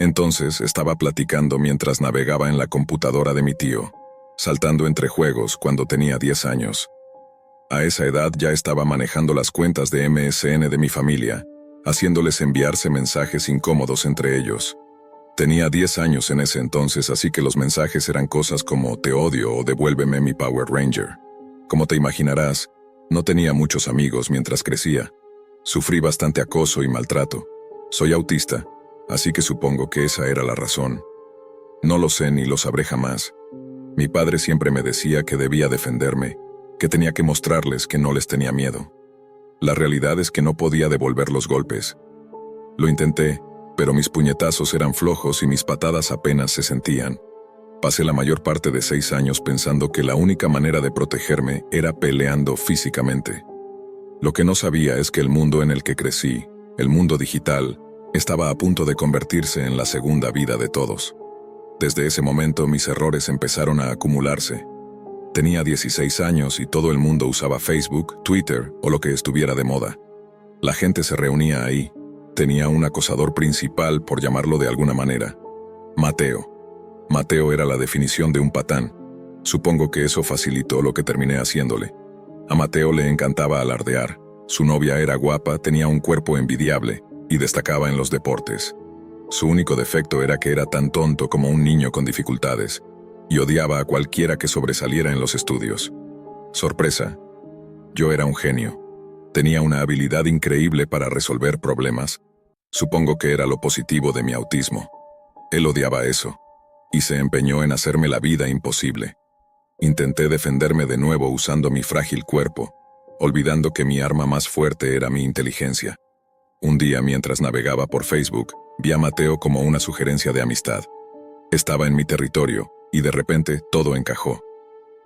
Entonces estaba platicando mientras navegaba en la computadora de mi tío, saltando entre juegos cuando tenía 10 años. A esa edad ya estaba manejando las cuentas de MSN de mi familia, haciéndoles enviarse mensajes incómodos entre ellos. Tenía 10 años en ese entonces, así que los mensajes eran cosas como "te odio" o "devuélveme mi Power Ranger". Como te imaginarás, no tenía muchos amigos mientras crecía. Sufrí bastante acoso y maltrato. Soy autista, así que supongo que esa era la razón. No lo sé ni lo sabré jamás. Mi padre siempre me decía que debía defenderme, que tenía que mostrarles que no les tenía miedo. La realidad es que no podía devolver los golpes. Lo intenté, pero mis puñetazos eran flojos y mis patadas apenas se sentían. Pasé la mayor parte de 6 años pensando que la única manera de protegerme era peleando físicamente. Lo que no sabía es que el mundo en el que crecí, el mundo digital, estaba a punto de convertirse en la segunda vida de todos. Desde ese momento mis errores empezaron a acumularse. Tenía 16 años y todo el mundo usaba Facebook, Twitter o lo que estuviera de moda. La gente se reunía ahí. Tenía un acosador principal, por llamarlo de alguna manera: Mateo. Mateo era la definición de un patán. Supongo que eso facilitó lo que terminé haciéndole. A Mateo le encantaba alardear. Su novia era guapa, tenía un cuerpo envidiable y destacaba en los deportes. Su único defecto era que era tan tonto como un niño con dificultades, y odiaba a cualquiera que sobresaliera en los estudios. Sorpresa, yo era un genio. Tenía una habilidad increíble para resolver problemas. Supongo que era lo positivo de mi autismo. Él odiaba eso, y se empeñó en hacerme la vida imposible. Intenté defenderme de nuevo usando mi frágil cuerpo, olvidando que mi arma más fuerte era mi inteligencia. Un día, mientras navegaba por Facebook, vi a Mateo como una sugerencia de amistad. Estaba en mi territorio, y de repente todo encajó.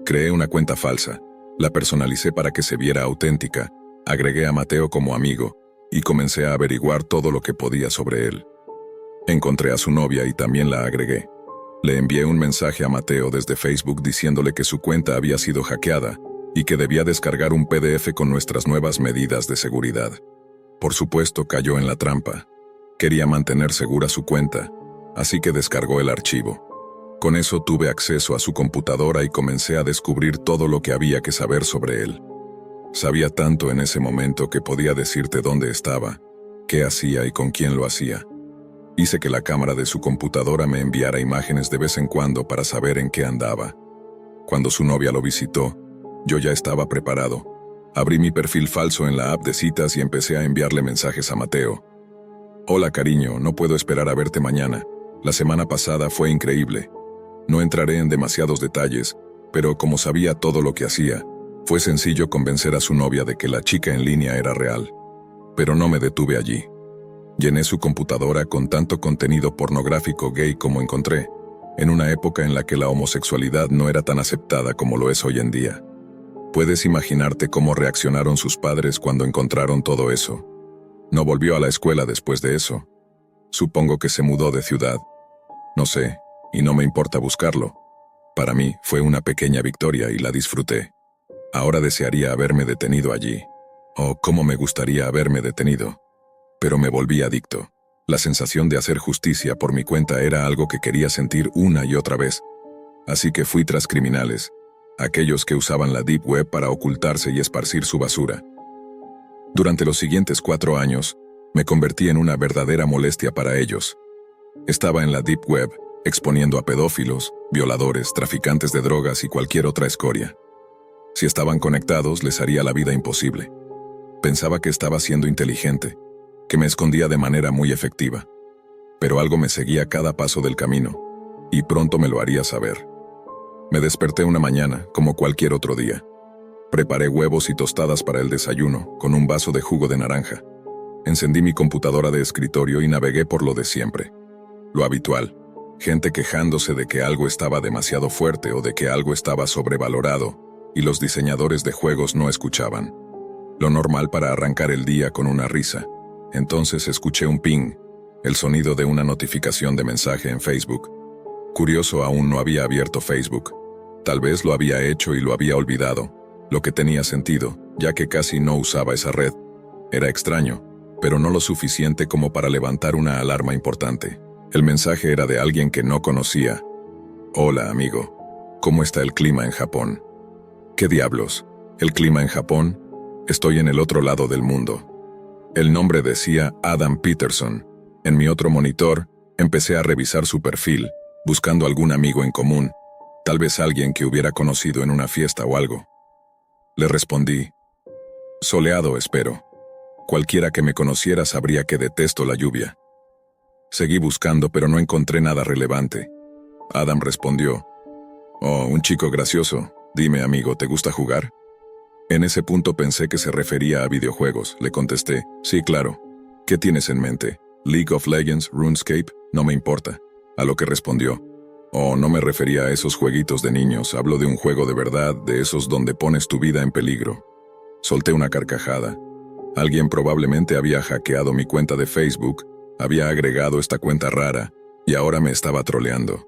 Creé una cuenta falsa, la personalicé para que se viera auténtica, agregué a Mateo como amigo, y comencé a averiguar todo lo que podía sobre él. Encontré a su novia y también la agregué. Le envié un mensaje a Mateo desde Facebook diciéndole que su cuenta había sido hackeada y que debía descargar un PDF con nuestras nuevas medidas de seguridad. Por supuesto, cayó en la trampa. Quería mantener segura su cuenta, así que descargó el archivo. Con eso tuve acceso a su computadora y comencé a descubrir todo lo que había que saber sobre él. Sabía tanto en ese momento que podía decirte dónde estaba, qué hacía y con quién lo hacía. Hice que la cámara de su computadora me enviara imágenes de vez en cuando para saber en qué andaba. Cuando su novia lo visitó, yo ya estaba preparado. Abrí mi perfil falso en la app de citas y empecé a enviarle mensajes a Mateo. «Hola, cariño, no puedo esperar a verte mañana. La semana pasada fue increíble. No entraré en demasiados detalles, pero como sabía todo lo que hacía, fue sencillo convencer a su novia de que la chica en línea era real. Pero no me detuve allí. Llené su computadora con tanto contenido pornográfico gay como encontré, en una época en la que la homosexualidad no era tan aceptada como lo es hoy en día. Puedes imaginarte cómo reaccionaron sus padres cuando encontraron todo eso. No volvió a la escuela después de eso. Supongo que se mudó de ciudad. No sé, y no me importa buscarlo. Para mí fue una pequeña victoria y la disfruté. Ahora desearía haberme detenido allí. Oh, cómo me gustaría haberme detenido. Pero me volví adicto. La sensación de hacer justicia por mi cuenta era algo que quería sentir una y otra vez. Así que fui tras criminales, aquellos que usaban la Deep Web para ocultarse y esparcir su basura. Durante los siguientes 4 años, me convertí en una verdadera molestia para ellos. Estaba en la Deep Web, exponiendo a pedófilos, violadores, traficantes de drogas y cualquier otra escoria. Si estaban conectados, les haría la vida imposible. Pensaba que estaba siendo inteligente, que me escondía de manera muy efectiva. Pero algo me seguía a cada paso del camino, y pronto me lo haría saber. Me desperté una mañana, como cualquier otro día. Preparé huevos y tostadas para el desayuno, con un vaso de jugo de naranja. Encendí mi computadora de escritorio y navegué por lo de siempre. Lo habitual, gente quejándose de que algo estaba demasiado fuerte o de que algo estaba sobrevalorado, y los diseñadores de juegos no escuchaban. Lo normal para arrancar el día con una risa. Entonces escuché un ping, el sonido de una notificación de mensaje en Facebook. Curioso, aún no había abierto Facebook. Tal vez lo había hecho y lo había olvidado, lo que tenía sentido, ya que casi no usaba esa red. Era extraño, pero no lo suficiente como para levantar una alarma importante. El mensaje era de alguien que no conocía. Hola, amigo. ¿Cómo está el clima en Japón? ¿Qué diablos? ¿El clima en Japón? Estoy en el otro lado del mundo. El nombre decía Adam Peterson. En mi otro monitor, empecé a revisar su perfil, buscando algún amigo en común, tal vez alguien que hubiera conocido en una fiesta o algo. Le respondí, soleado espero. Cualquiera que me conociera sabría que detesto la lluvia. Seguí buscando, pero no encontré nada relevante. Adam respondió, oh, un chico gracioso. Dime, amigo, ¿te gusta jugar? En ese punto pensé que se refería a videojuegos. Le contesté, sí, claro. ¿Qué tienes en mente? ¿League of Legends, RuneScape? No me importa. A lo que respondió, oh, no me refería a esos jueguitos de niños, hablo de un juego de verdad, de esos donde pones tu vida en peligro. Solté una carcajada. Alguien probablemente había hackeado mi cuenta de Facebook, había agregado esta cuenta rara, y ahora me estaba troleando.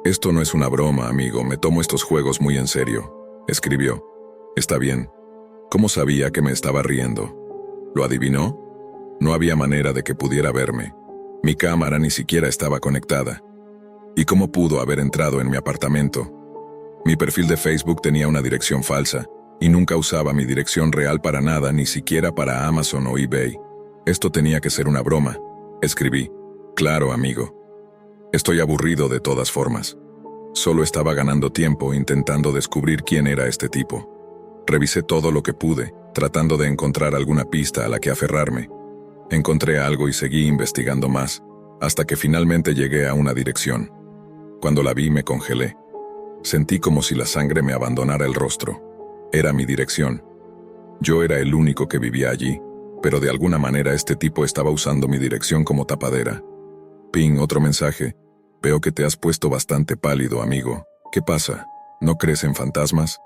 Esto no es una broma, amigo, me tomo estos juegos muy en serio, escribió. Está bien. ¿Cómo sabía que me estaba riendo? ¿Lo adivinó? No había manera de que pudiera verme. Mi cámara ni siquiera estaba conectada. ¿Y cómo pudo haber entrado en mi apartamento? Mi perfil de Facebook tenía una dirección falsa, y nunca usaba mi dirección real para nada, ni siquiera para Amazon o eBay. Esto tenía que ser una broma. Escribí, claro, amigo. Estoy aburrido de todas formas. Solo estaba ganando tiempo intentando descubrir quién era este tipo. Revisé todo lo que pude, tratando de encontrar alguna pista a la que aferrarme. Encontré algo y seguí investigando más, hasta que finalmente llegué a una dirección. Cuando la vi me congelé. Sentí como si la sangre me abandonara el rostro. Era mi dirección. Yo era el único que vivía allí, pero de alguna manera este tipo estaba usando mi dirección como tapadera. Ping, otro mensaje. Veo que te has puesto bastante pálido, amigo. ¿Qué pasa? ¿No crees en fantasmas?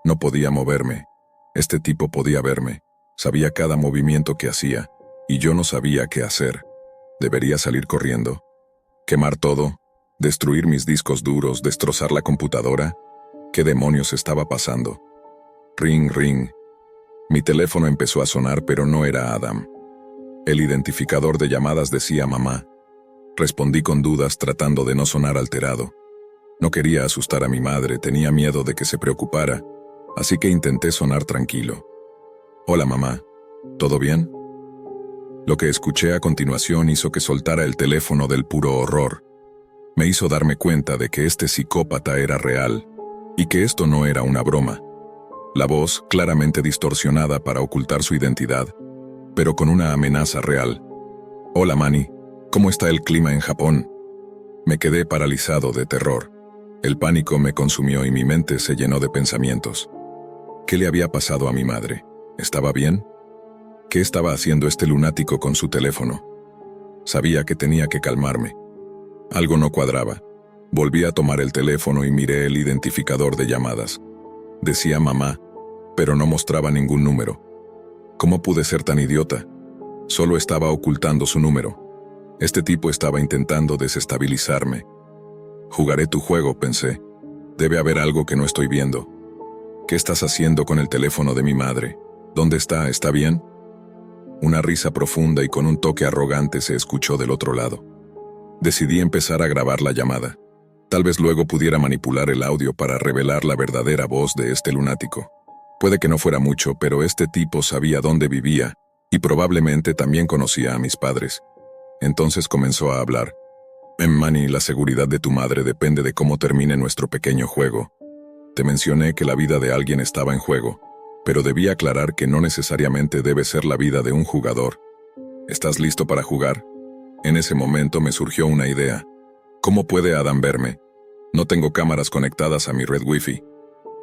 No podía moverme. Este tipo podía verme. Sabía cada movimiento que hacía, y yo no sabía qué hacer. ¿Debería salir corriendo? ¿Quemar todo? ¿Destruir mis discos duros? ¿Destrozar la computadora? ¿Qué demonios estaba pasando? Ring, ring. Mi teléfono empezó a sonar, pero no era Adam. El identificador de llamadas decía mamá. Respondí con dudas, tratando de no sonar alterado. No quería asustar a mi madre, tenía miedo de que se preocupara, así que intenté sonar tranquilo. Hola, mamá. ¿Todo bien? Lo que escuché a continuación hizo que soltara el teléfono del puro horror. Me hizo darme cuenta de que este psicópata era real, y que esto no era una broma. La voz, claramente distorsionada para ocultar su identidad, pero con una amenaza real. Hola, Manny. ¿Cómo está el clima en Japón? Me quedé paralizado de terror. El pánico me consumió y mi mente se llenó de pensamientos. ¿Qué le había pasado a mi madre? ¿Estaba bien? ¿Qué estaba haciendo este lunático con su teléfono? Sabía que tenía que calmarme. Algo no cuadraba. Volví a tomar el teléfono y miré el identificador de llamadas. Decía mamá, pero no mostraba ningún número. ¿Cómo pude ser tan idiota? Solo estaba ocultando su número. Este tipo estaba intentando desestabilizarme. Jugaré tu juego, pensé. Debe haber algo que no estoy viendo. ¿Qué estás haciendo con el teléfono de mi madre? ¿Dónde está? ¿Está bien? Una risa profunda y con un toque arrogante se escuchó del otro lado. Decidí empezar a grabar la llamada. Tal vez luego pudiera manipular el audio para revelar la verdadera voz de este lunático. Puede que no fuera mucho, pero este tipo sabía dónde vivía y probablemente también conocía a mis padres. Entonces comenzó a hablar. Manny, la seguridad de tu madre depende de cómo termine nuestro pequeño juego. Te mencioné que la vida de alguien estaba en juego, pero debí aclarar que no necesariamente debe ser la vida de un jugador. ¿Estás listo para jugar? En ese momento me surgió una idea. ¿Cómo puede Adam verme? No tengo cámaras conectadas a mi red Wi-Fi.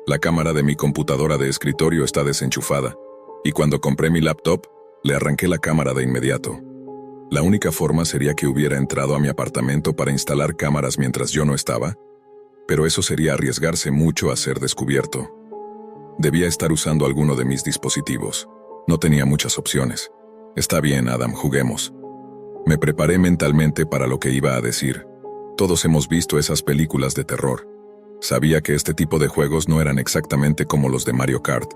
La cámara de mi computadora de escritorio está desenchufada, y cuando compré mi laptop, le arranqué la cámara de inmediato. La única forma sería que hubiera entrado a mi apartamento para instalar cámaras mientras yo no estaba, pero eso sería arriesgarse mucho a ser descubierto. Debía estar usando alguno de mis dispositivos. No tenía muchas opciones. Está bien, Adam, juguemos. Me preparé mentalmente para lo que iba a decir. Todos hemos visto esas películas de terror. Sabía que este tipo de juegos no eran exactamente como los de Mario Kart.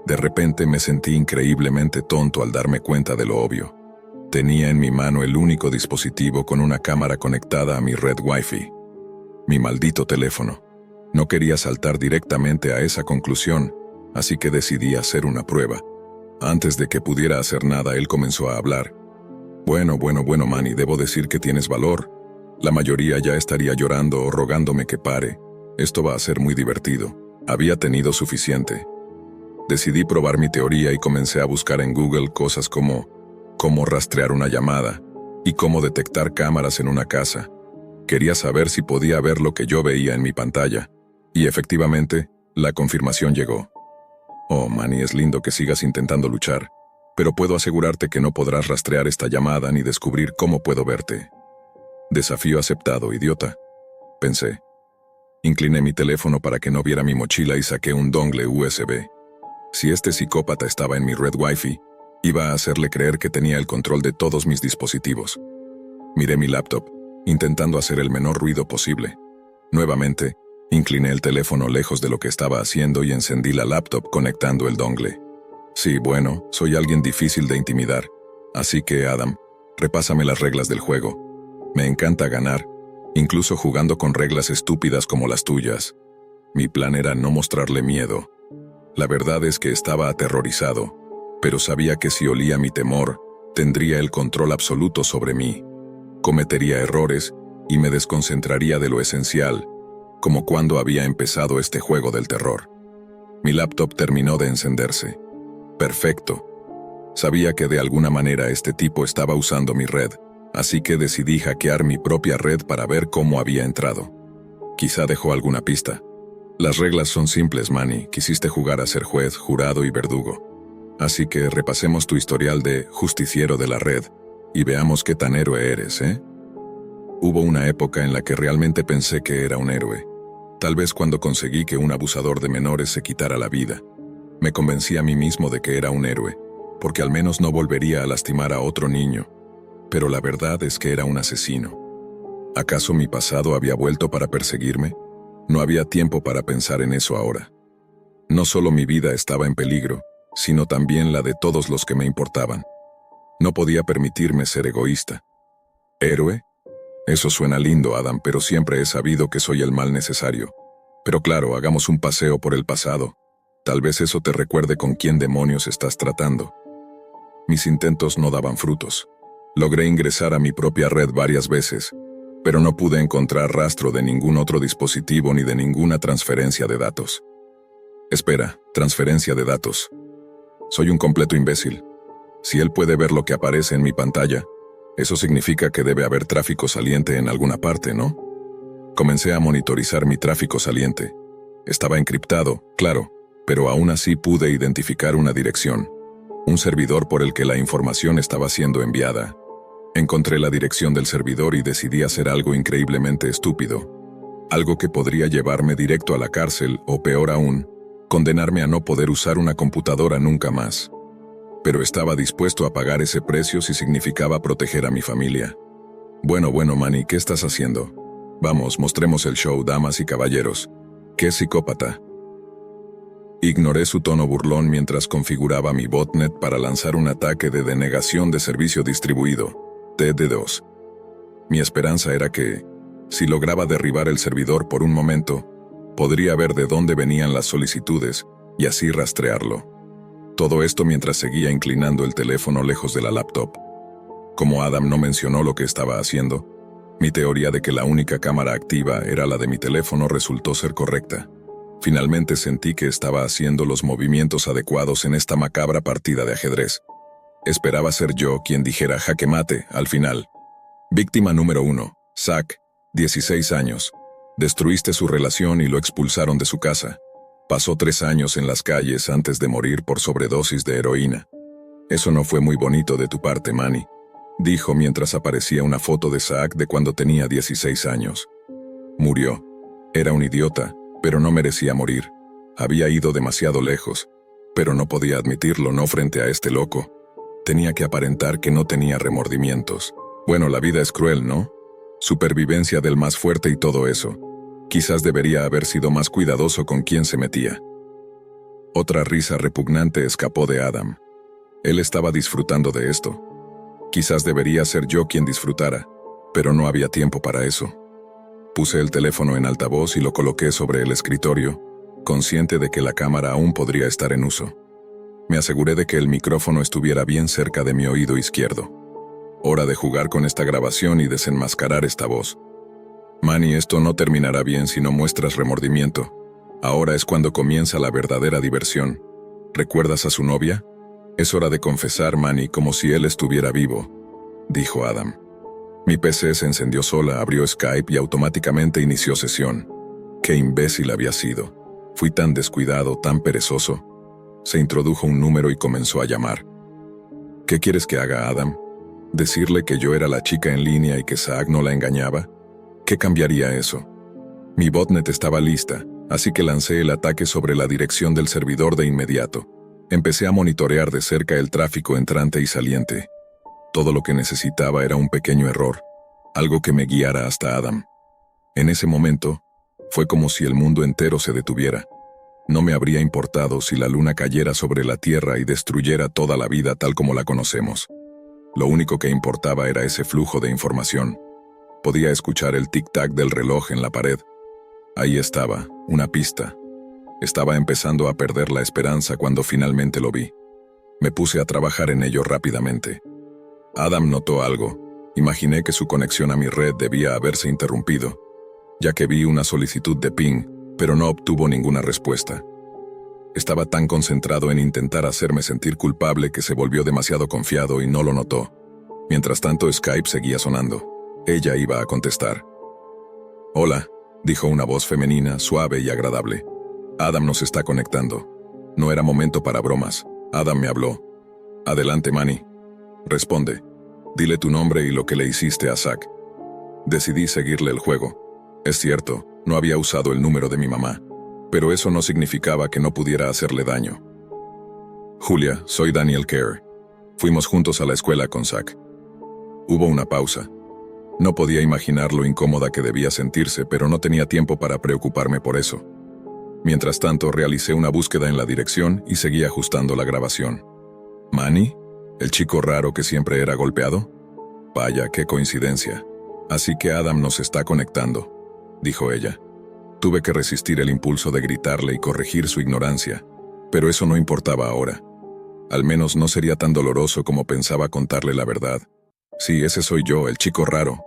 De repente me sentí increíblemente tonto al darme cuenta de lo obvio. Tenía en mi mano el único dispositivo con una cámara conectada a mi red Wi-Fi. Mi maldito teléfono. No quería saltar directamente a esa conclusión, así que decidí hacer una prueba. Antes de que pudiera hacer nada, él comenzó a hablar. Bueno, Manny, debo decir que tienes valor. La mayoría ya estaría llorando o rogándome que pare. Esto va a ser muy divertido. Había tenido suficiente. Decidí probar mi teoría y comencé a buscar en Google cosas como cómo rastrear una llamada y cómo detectar cámaras en una casa. Quería saber si podía ver lo que yo veía en mi pantalla. Y efectivamente, la confirmación llegó. Oh, Manny, es lindo que sigas intentando luchar, pero puedo asegurarte que no podrás rastrear esta llamada ni descubrir cómo puedo verte. Desafío aceptado, idiota, pensé. Incliné mi teléfono para que no viera mi mochila y saqué un dongle USB. Si este psicópata estaba en mi red Wi-Fi, iba a hacerle creer que tenía el control de todos mis dispositivos. Miré mi laptop, intentando hacer el menor ruido posible. Nuevamente, incliné el teléfono lejos de lo que estaba haciendo y encendí la laptop conectando el dongle. Sí, bueno, soy alguien difícil de intimidar. Así que, Adam, repásame las reglas del juego. Me encanta ganar, incluso jugando con reglas estúpidas como las tuyas. Mi plan era no mostrarle miedo. La verdad es que estaba aterrorizado, pero sabía que si olía mi temor, tendría el control absoluto sobre mí. Cometería errores y me desconcentraría de lo esencial, como cuando había empezado este juego del terror. Mi laptop terminó de encenderse. Perfecto. Sabía que de alguna manera este tipo estaba usando mi red, así que decidí hackear mi propia red para ver cómo había entrado. Quizá dejó alguna pista. Las reglas son simples, Manny. Quisiste jugar a ser juez, jurado y verdugo. Así que repasemos tu historial de justiciero de la red y veamos qué tan héroe eres, ¿eh? Hubo una época en la que realmente pensé que era un héroe. Tal vez cuando conseguí que un abusador de menores se quitara la vida. Me convencí a mí mismo de que era un héroe, porque al menos no volvería a lastimar a otro niño. Pero la verdad es que era un asesino. ¿Acaso mi pasado había vuelto para perseguirme? No había tiempo para pensar en eso ahora. No solo mi vida estaba en peligro, sino también la de todos los que me importaban. No podía permitirme ser egoísta. ¿Héroe? Eso suena lindo, Adam, pero siempre he sabido que soy el mal necesario. Pero claro, hagamos un paseo por el pasado. Tal vez eso te recuerde con quién demonios estás tratando. Mis intentos no daban frutos. Logré ingresar a mi propia red varias veces, pero no pude encontrar rastro de ningún otro dispositivo ni de ninguna transferencia de datos. Espera, transferencia de datos. Soy un completo imbécil. Si él puede ver lo que aparece en mi pantalla, eso significa que debe haber tráfico saliente en alguna parte, ¿no? Comencé a monitorizar mi tráfico saliente. Estaba encriptado, claro, pero aún así pude identificar una dirección, un servidor por el que la información estaba siendo enviada. Encontré la dirección del servidor y decidí hacer algo increíblemente estúpido. Algo que podría llevarme directo a la cárcel o, peor aún, condenarme a no poder usar una computadora nunca más. Pero estaba dispuesto a pagar ese precio si significaba proteger a mi familia. Bueno, Manny, ¿qué estás haciendo? Vamos, mostremos el show, damas y caballeros. ¡Qué psicópata! Ignoré su tono burlón mientras configuraba mi botnet para lanzar un ataque de denegación de servicio distribuido, TD2. Mi esperanza era que, si lograba derribar el servidor por un momento, podría ver de dónde venían las solicitudes y así rastrearlo. Todo esto mientras seguía inclinando el teléfono lejos de la laptop. Como Adam no mencionó lo que estaba haciendo, mi teoría de que la única cámara activa era la de mi teléfono resultó ser correcta. Finalmente sentí que estaba haciendo los movimientos adecuados en esta macabra partida de ajedrez. Esperaba ser yo quien dijera jaque mate al final. Víctima número 1, Zach, 16 años. Destruiste su relación y lo expulsaron de su casa. Pasó 3 años en las calles antes de morir por sobredosis de heroína. Eso no fue muy bonito de tu parte, Manny, dijo mientras aparecía una foto de Zach de cuando tenía 16 años. Murió. Era un idiota, pero no merecía morir. Había ido demasiado lejos, pero no podía admitirlo, no frente a este loco. Tenía que aparentar que no tenía remordimientos. Bueno, la vida es cruel, ¿no? Supervivencia del más fuerte y todo eso. Quizás debería haber sido más cuidadoso con quién se metía. Otra risa repugnante escapó de Adam. Él estaba disfrutando de esto. Quizás debería ser yo quien disfrutara, pero no había tiempo para eso. Puse el teléfono en altavoz y lo coloqué sobre el escritorio, consciente de que la cámara aún podría estar en uso. Me aseguré de que el micrófono estuviera bien cerca de mi oído izquierdo. Hora de jugar con esta grabación y desenmascarar esta voz. Manny, esto no terminará bien si no muestras remordimiento. Ahora es cuando comienza la verdadera diversión. ¿Recuerdas a su novia? Es hora de confesar, Manny, como si él estuviera vivo, dijo Adam. Mi PC se encendió sola, abrió Skype y automáticamente inició sesión. Qué imbécil había sido. Fui tan descuidado, tan perezoso. Se introdujo un número y comenzó a llamar. ¿Qué quieres que haga, Adam? ¿Decirle que yo era la chica en línea y que Zack no la engañaba? ¿Qué cambiaría eso? Mi botnet estaba lista, así que lancé el ataque sobre la dirección del servidor de inmediato. Empecé a monitorear de cerca el tráfico entrante y saliente. Todo lo que necesitaba era un pequeño error, algo que me guiara hasta Adam. En ese momento, fue como si el mundo entero se detuviera. No me habría importado si la luna cayera sobre la Tierra y destruyera toda la vida tal como la conocemos. Lo único que importaba era ese flujo de información. Podía escuchar el tic-tac del reloj en la pared. Ahí estaba, una pista. Estaba empezando a perder la esperanza cuando finalmente lo vi. Me puse a trabajar en ello rápidamente. Adam notó algo. Imaginé que su conexión a mi red debía haberse interrumpido, ya que vi una solicitud de ping, pero no obtuvo ninguna respuesta. Estaba tan concentrado en intentar hacerme sentir culpable que se volvió demasiado confiado y no lo notó. Mientras tanto, Skype seguía sonando. Ella iba a contestar. «Hola», dijo una voz femenina, suave y agradable. «Adam nos está conectando». No era momento para bromas. Adam me habló. «Adelante, Manny. Responde. Dile tu nombre y lo que le hiciste a Zack». Decidí seguirle el juego. Es cierto, no había usado el número de mi mamá, pero eso no significaba que no pudiera hacerle daño. «Julia, soy Daniel Kerr. Fuimos juntos a la escuela con Zack». Hubo una pausa. No podía imaginar lo incómoda que debía sentirse, pero no tenía tiempo para preocuparme por eso. Mientras tanto, realicé una búsqueda en la dirección y seguí ajustando la grabación. ¿Manny? ¿El chico raro que siempre era golpeado? Vaya, qué coincidencia. Así que Adam nos está conectando, dijo ella. Tuve que resistir el impulso de gritarle y corregir su ignorancia, pero eso no importaba ahora. Al menos no sería tan doloroso como pensaba contarle la verdad. Sí, ese soy yo, el chico raro.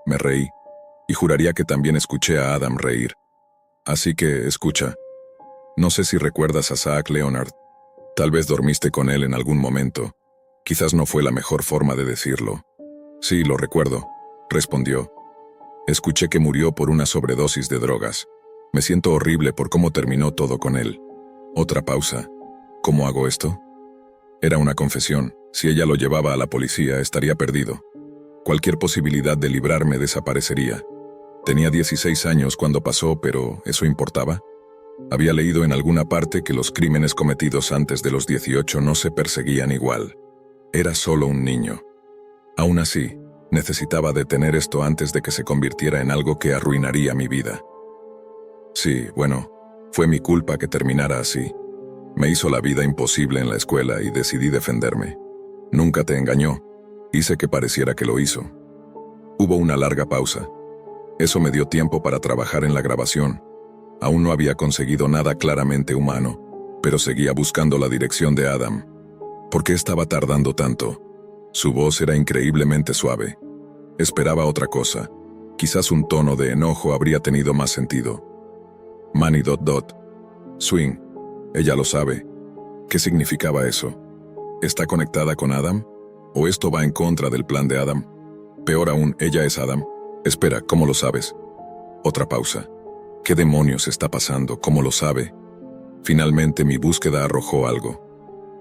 Me reí, y juraría que también escuché a Adam reír. Así que, escucha. No sé si recuerdas a Zack Leonard. Tal vez dormiste con él en algún momento. Quizás no fue la mejor forma de decirlo. Sí, lo recuerdo, respondió. Escuché que murió por una sobredosis de drogas. Me siento horrible por cómo terminó todo con él. Otra pausa. ¿Cómo hago esto? Era una confesión. Si ella lo llevaba a la policía, estaría perdido. Cualquier posibilidad de librarme desaparecería. Tenía 16 años cuando pasó, pero ¿eso importaba? Había leído en alguna parte que los crímenes cometidos antes de los 18 no se perseguían igual. Era solo un niño. Aún así, necesitaba detener esto antes de que se convirtiera en algo que arruinaría mi vida. Sí, bueno, fue mi culpa que terminara así. Me hizo la vida imposible en la escuela y decidí defenderme. Nunca te engañó. Hice que pareciera que lo hizo. Hubo una larga pausa. Eso me dio tiempo para trabajar en la grabación. Aún no había conseguido nada claramente humano, pero seguía buscando la dirección de Adam. ¿Por qué estaba tardando tanto? Su voz era increíblemente suave. Esperaba otra cosa. Quizás un tono de enojo habría tenido más sentido. Manny ... Swing. Ella lo sabe. ¿Qué significaba eso? ¿Está conectada con Adam? ¿O esto va en contra del plan de Adam? Peor aún, ella es Adam. Espera, ¿cómo lo sabes? Otra pausa. ¿Qué demonios está pasando? ¿Cómo lo sabe? Finalmente mi búsqueda arrojó algo.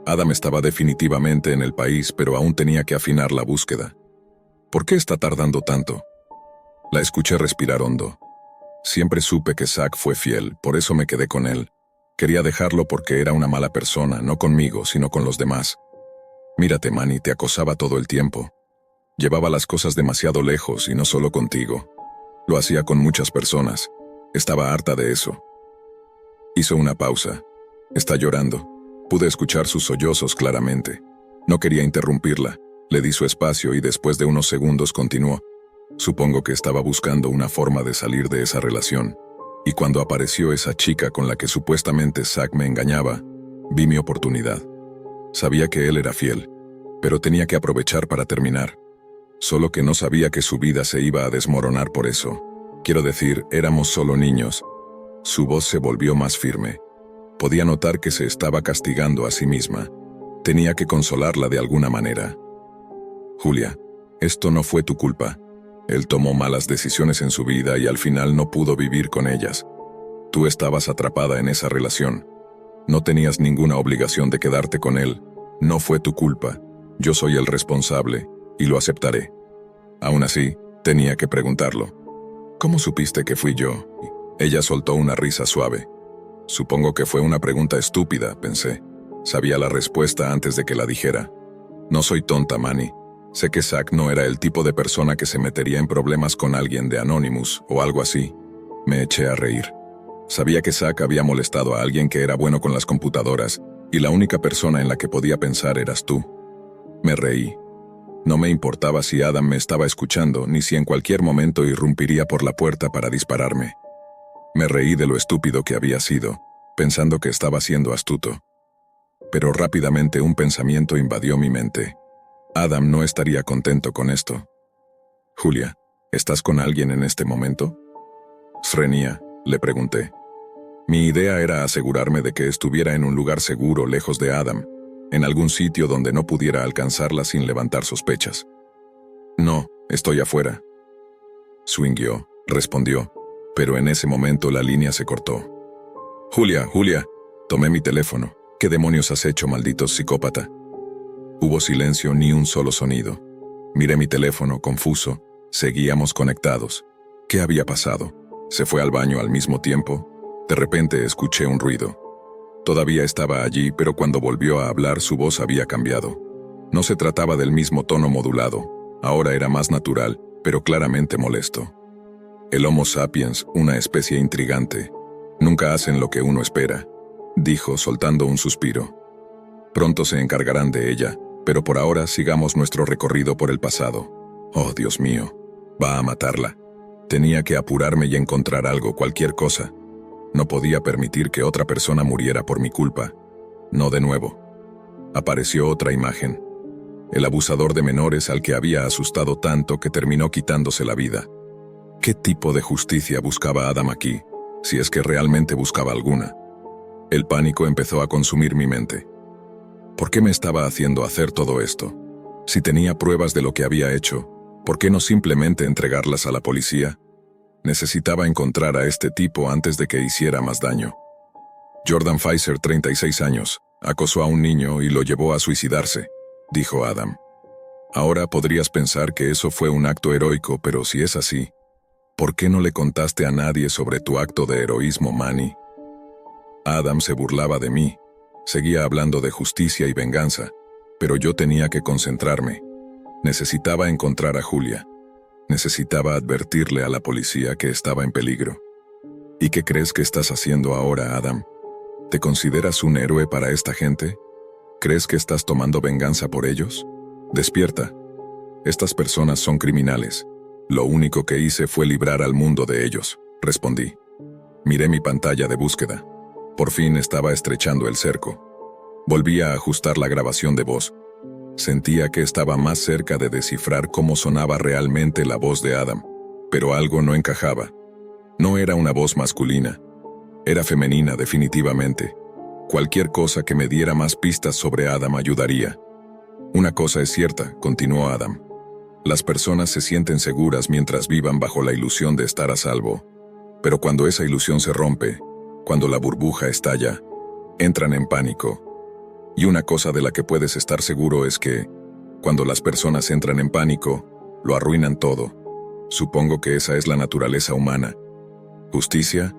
Adam estaba definitivamente en el país, pero aún tenía que afinar la búsqueda. ¿Por qué está tardando tanto? La escuché respirar hondo. Siempre supe que Zack fue fiel, por eso me quedé con él. Quería dejarlo porque era una mala persona, no conmigo, sino con los demás. Mírate, Manny, te acosaba todo el tiempo. Llevaba las cosas demasiado lejos y no solo contigo. Lo hacía con muchas personas. Estaba harta de eso. Hizo una pausa. Está llorando. Pude escuchar sus sollozos claramente. No quería interrumpirla. Le di su espacio y después de unos segundos continuó. Supongo que estaba buscando una forma de salir de esa relación. Y cuando apareció esa chica con la que supuestamente Zack me engañaba, vi mi oportunidad. Sabía que él era fiel, pero tenía que aprovechar para terminar. Solo que no sabía que su vida se iba a desmoronar por eso. Quiero decir, éramos solo niños. Su voz se volvió más firme. Podía notar que se estaba castigando a sí misma. Tenía que consolarla de alguna manera. Julia, esto no fue tu culpa. Él tomó malas decisiones en su vida y al final no pudo vivir con ellas. Tú estabas atrapada en esa relación. No tenías ninguna obligación de quedarte con él. No fue tu culpa. Yo soy el responsable, y lo aceptaré. Aún así, tenía que preguntarlo. ¿Cómo supiste que fui yo? Ella soltó una risa suave. Supongo que fue una pregunta estúpida, pensé. Sabía la respuesta antes de que la dijera. No soy tonta, Manny. Sé que Zack no era el tipo de persona que se metería en problemas con alguien de Anonymous o algo así. Me eché a reír. Sabía que Zack había molestado a alguien que era bueno con las computadoras, y la única persona en la que podía pensar eras tú. Me reí. No me importaba si Adam me estaba escuchando, ni si en cualquier momento irrumpiría por la puerta para dispararme. Me reí de lo estúpido que había sido, pensando que estaba siendo astuto. Pero rápidamente un pensamiento invadió mi mente. Adam no estaría contento con esto. Julia, ¿estás con alguien en este momento? Srenia, le pregunté. Mi idea era asegurarme de que estuviera en un lugar seguro lejos de Adam, en algún sitio donde no pudiera alcanzarla sin levantar sospechas. No, estoy afuera. Swingueó, respondió, pero en ese momento la línea se cortó. Julia, tomé mi teléfono. ¿Qué demonios has hecho, maldito psicópata? Hubo silencio, ni un solo sonido. Miré mi teléfono, confuso. Seguíamos conectados. ¿Qué había pasado? ¿Se fue al baño al mismo tiempo? De repente escuché un ruido. Todavía estaba allí, pero cuando volvió a hablar su voz había cambiado. No se trataba del mismo tono modulado. Ahora era más natural, pero claramente molesto. El Homo sapiens, una especie intrigante. Nunca hacen lo que uno espera, dijo soltando un suspiro. Pronto se encargarán de ella, pero por ahora sigamos nuestro recorrido por el pasado. Oh, Dios mío, va a matarla. Tenía que apurarme y encontrar algo, cualquier cosa. No podía permitir que otra persona muriera por mi culpa. No de nuevo. Apareció otra imagen. El abusador de menores al que había asustado tanto que terminó quitándose la vida. ¿Qué tipo de justicia buscaba Adam aquí, si es que realmente buscaba alguna? El pánico empezó a consumir mi mente. ¿Por qué me estaba haciendo hacer todo esto? Si tenía pruebas de lo que había hecho, ¿por qué no simplemente entregarlas a la policía? Necesitaba encontrar a este tipo antes de que hiciera más daño. Jordan Pfizer, 36 años, acosó a un niño y lo llevó a suicidarse, dijo Adam. Ahora podrías pensar que eso fue un acto heroico, pero si es así, ¿por qué no le contaste a nadie sobre tu acto de heroísmo, Manny? Adam se burlaba de mí. Seguía hablando de justicia y venganza, pero yo tenía que concentrarme. Necesitaba encontrar a Julia. Necesitaba advertirle a la policía que estaba en peligro. ¿Y qué crees que estás haciendo ahora, Adam? ¿Te consideras un héroe para esta gente? ¿Crees que estás tomando venganza por ellos? Despierta. Estas personas son criminales. Lo único que hice fue librar al mundo de ellos, respondí. Miré mi pantalla de búsqueda. Por fin estaba estrechando el cerco. Volví a ajustar la grabación de voz. Sentía que estaba más cerca de descifrar cómo sonaba realmente la voz de Adam, pero algo no encajaba. No era una voz masculina. Era femenina, definitivamente. Cualquier cosa que me diera más pistas sobre Adam ayudaría. Una cosa es cierta, continuó Adam. Las personas se sienten seguras mientras vivan bajo la ilusión de estar a salvo. Pero cuando esa ilusión se rompe, cuando la burbuja estalla, entran en pánico. Y una cosa de la que puedes estar seguro es que, cuando las personas entran en pánico, lo arruinan todo. Supongo que esa es la naturaleza humana. ¿Justicia?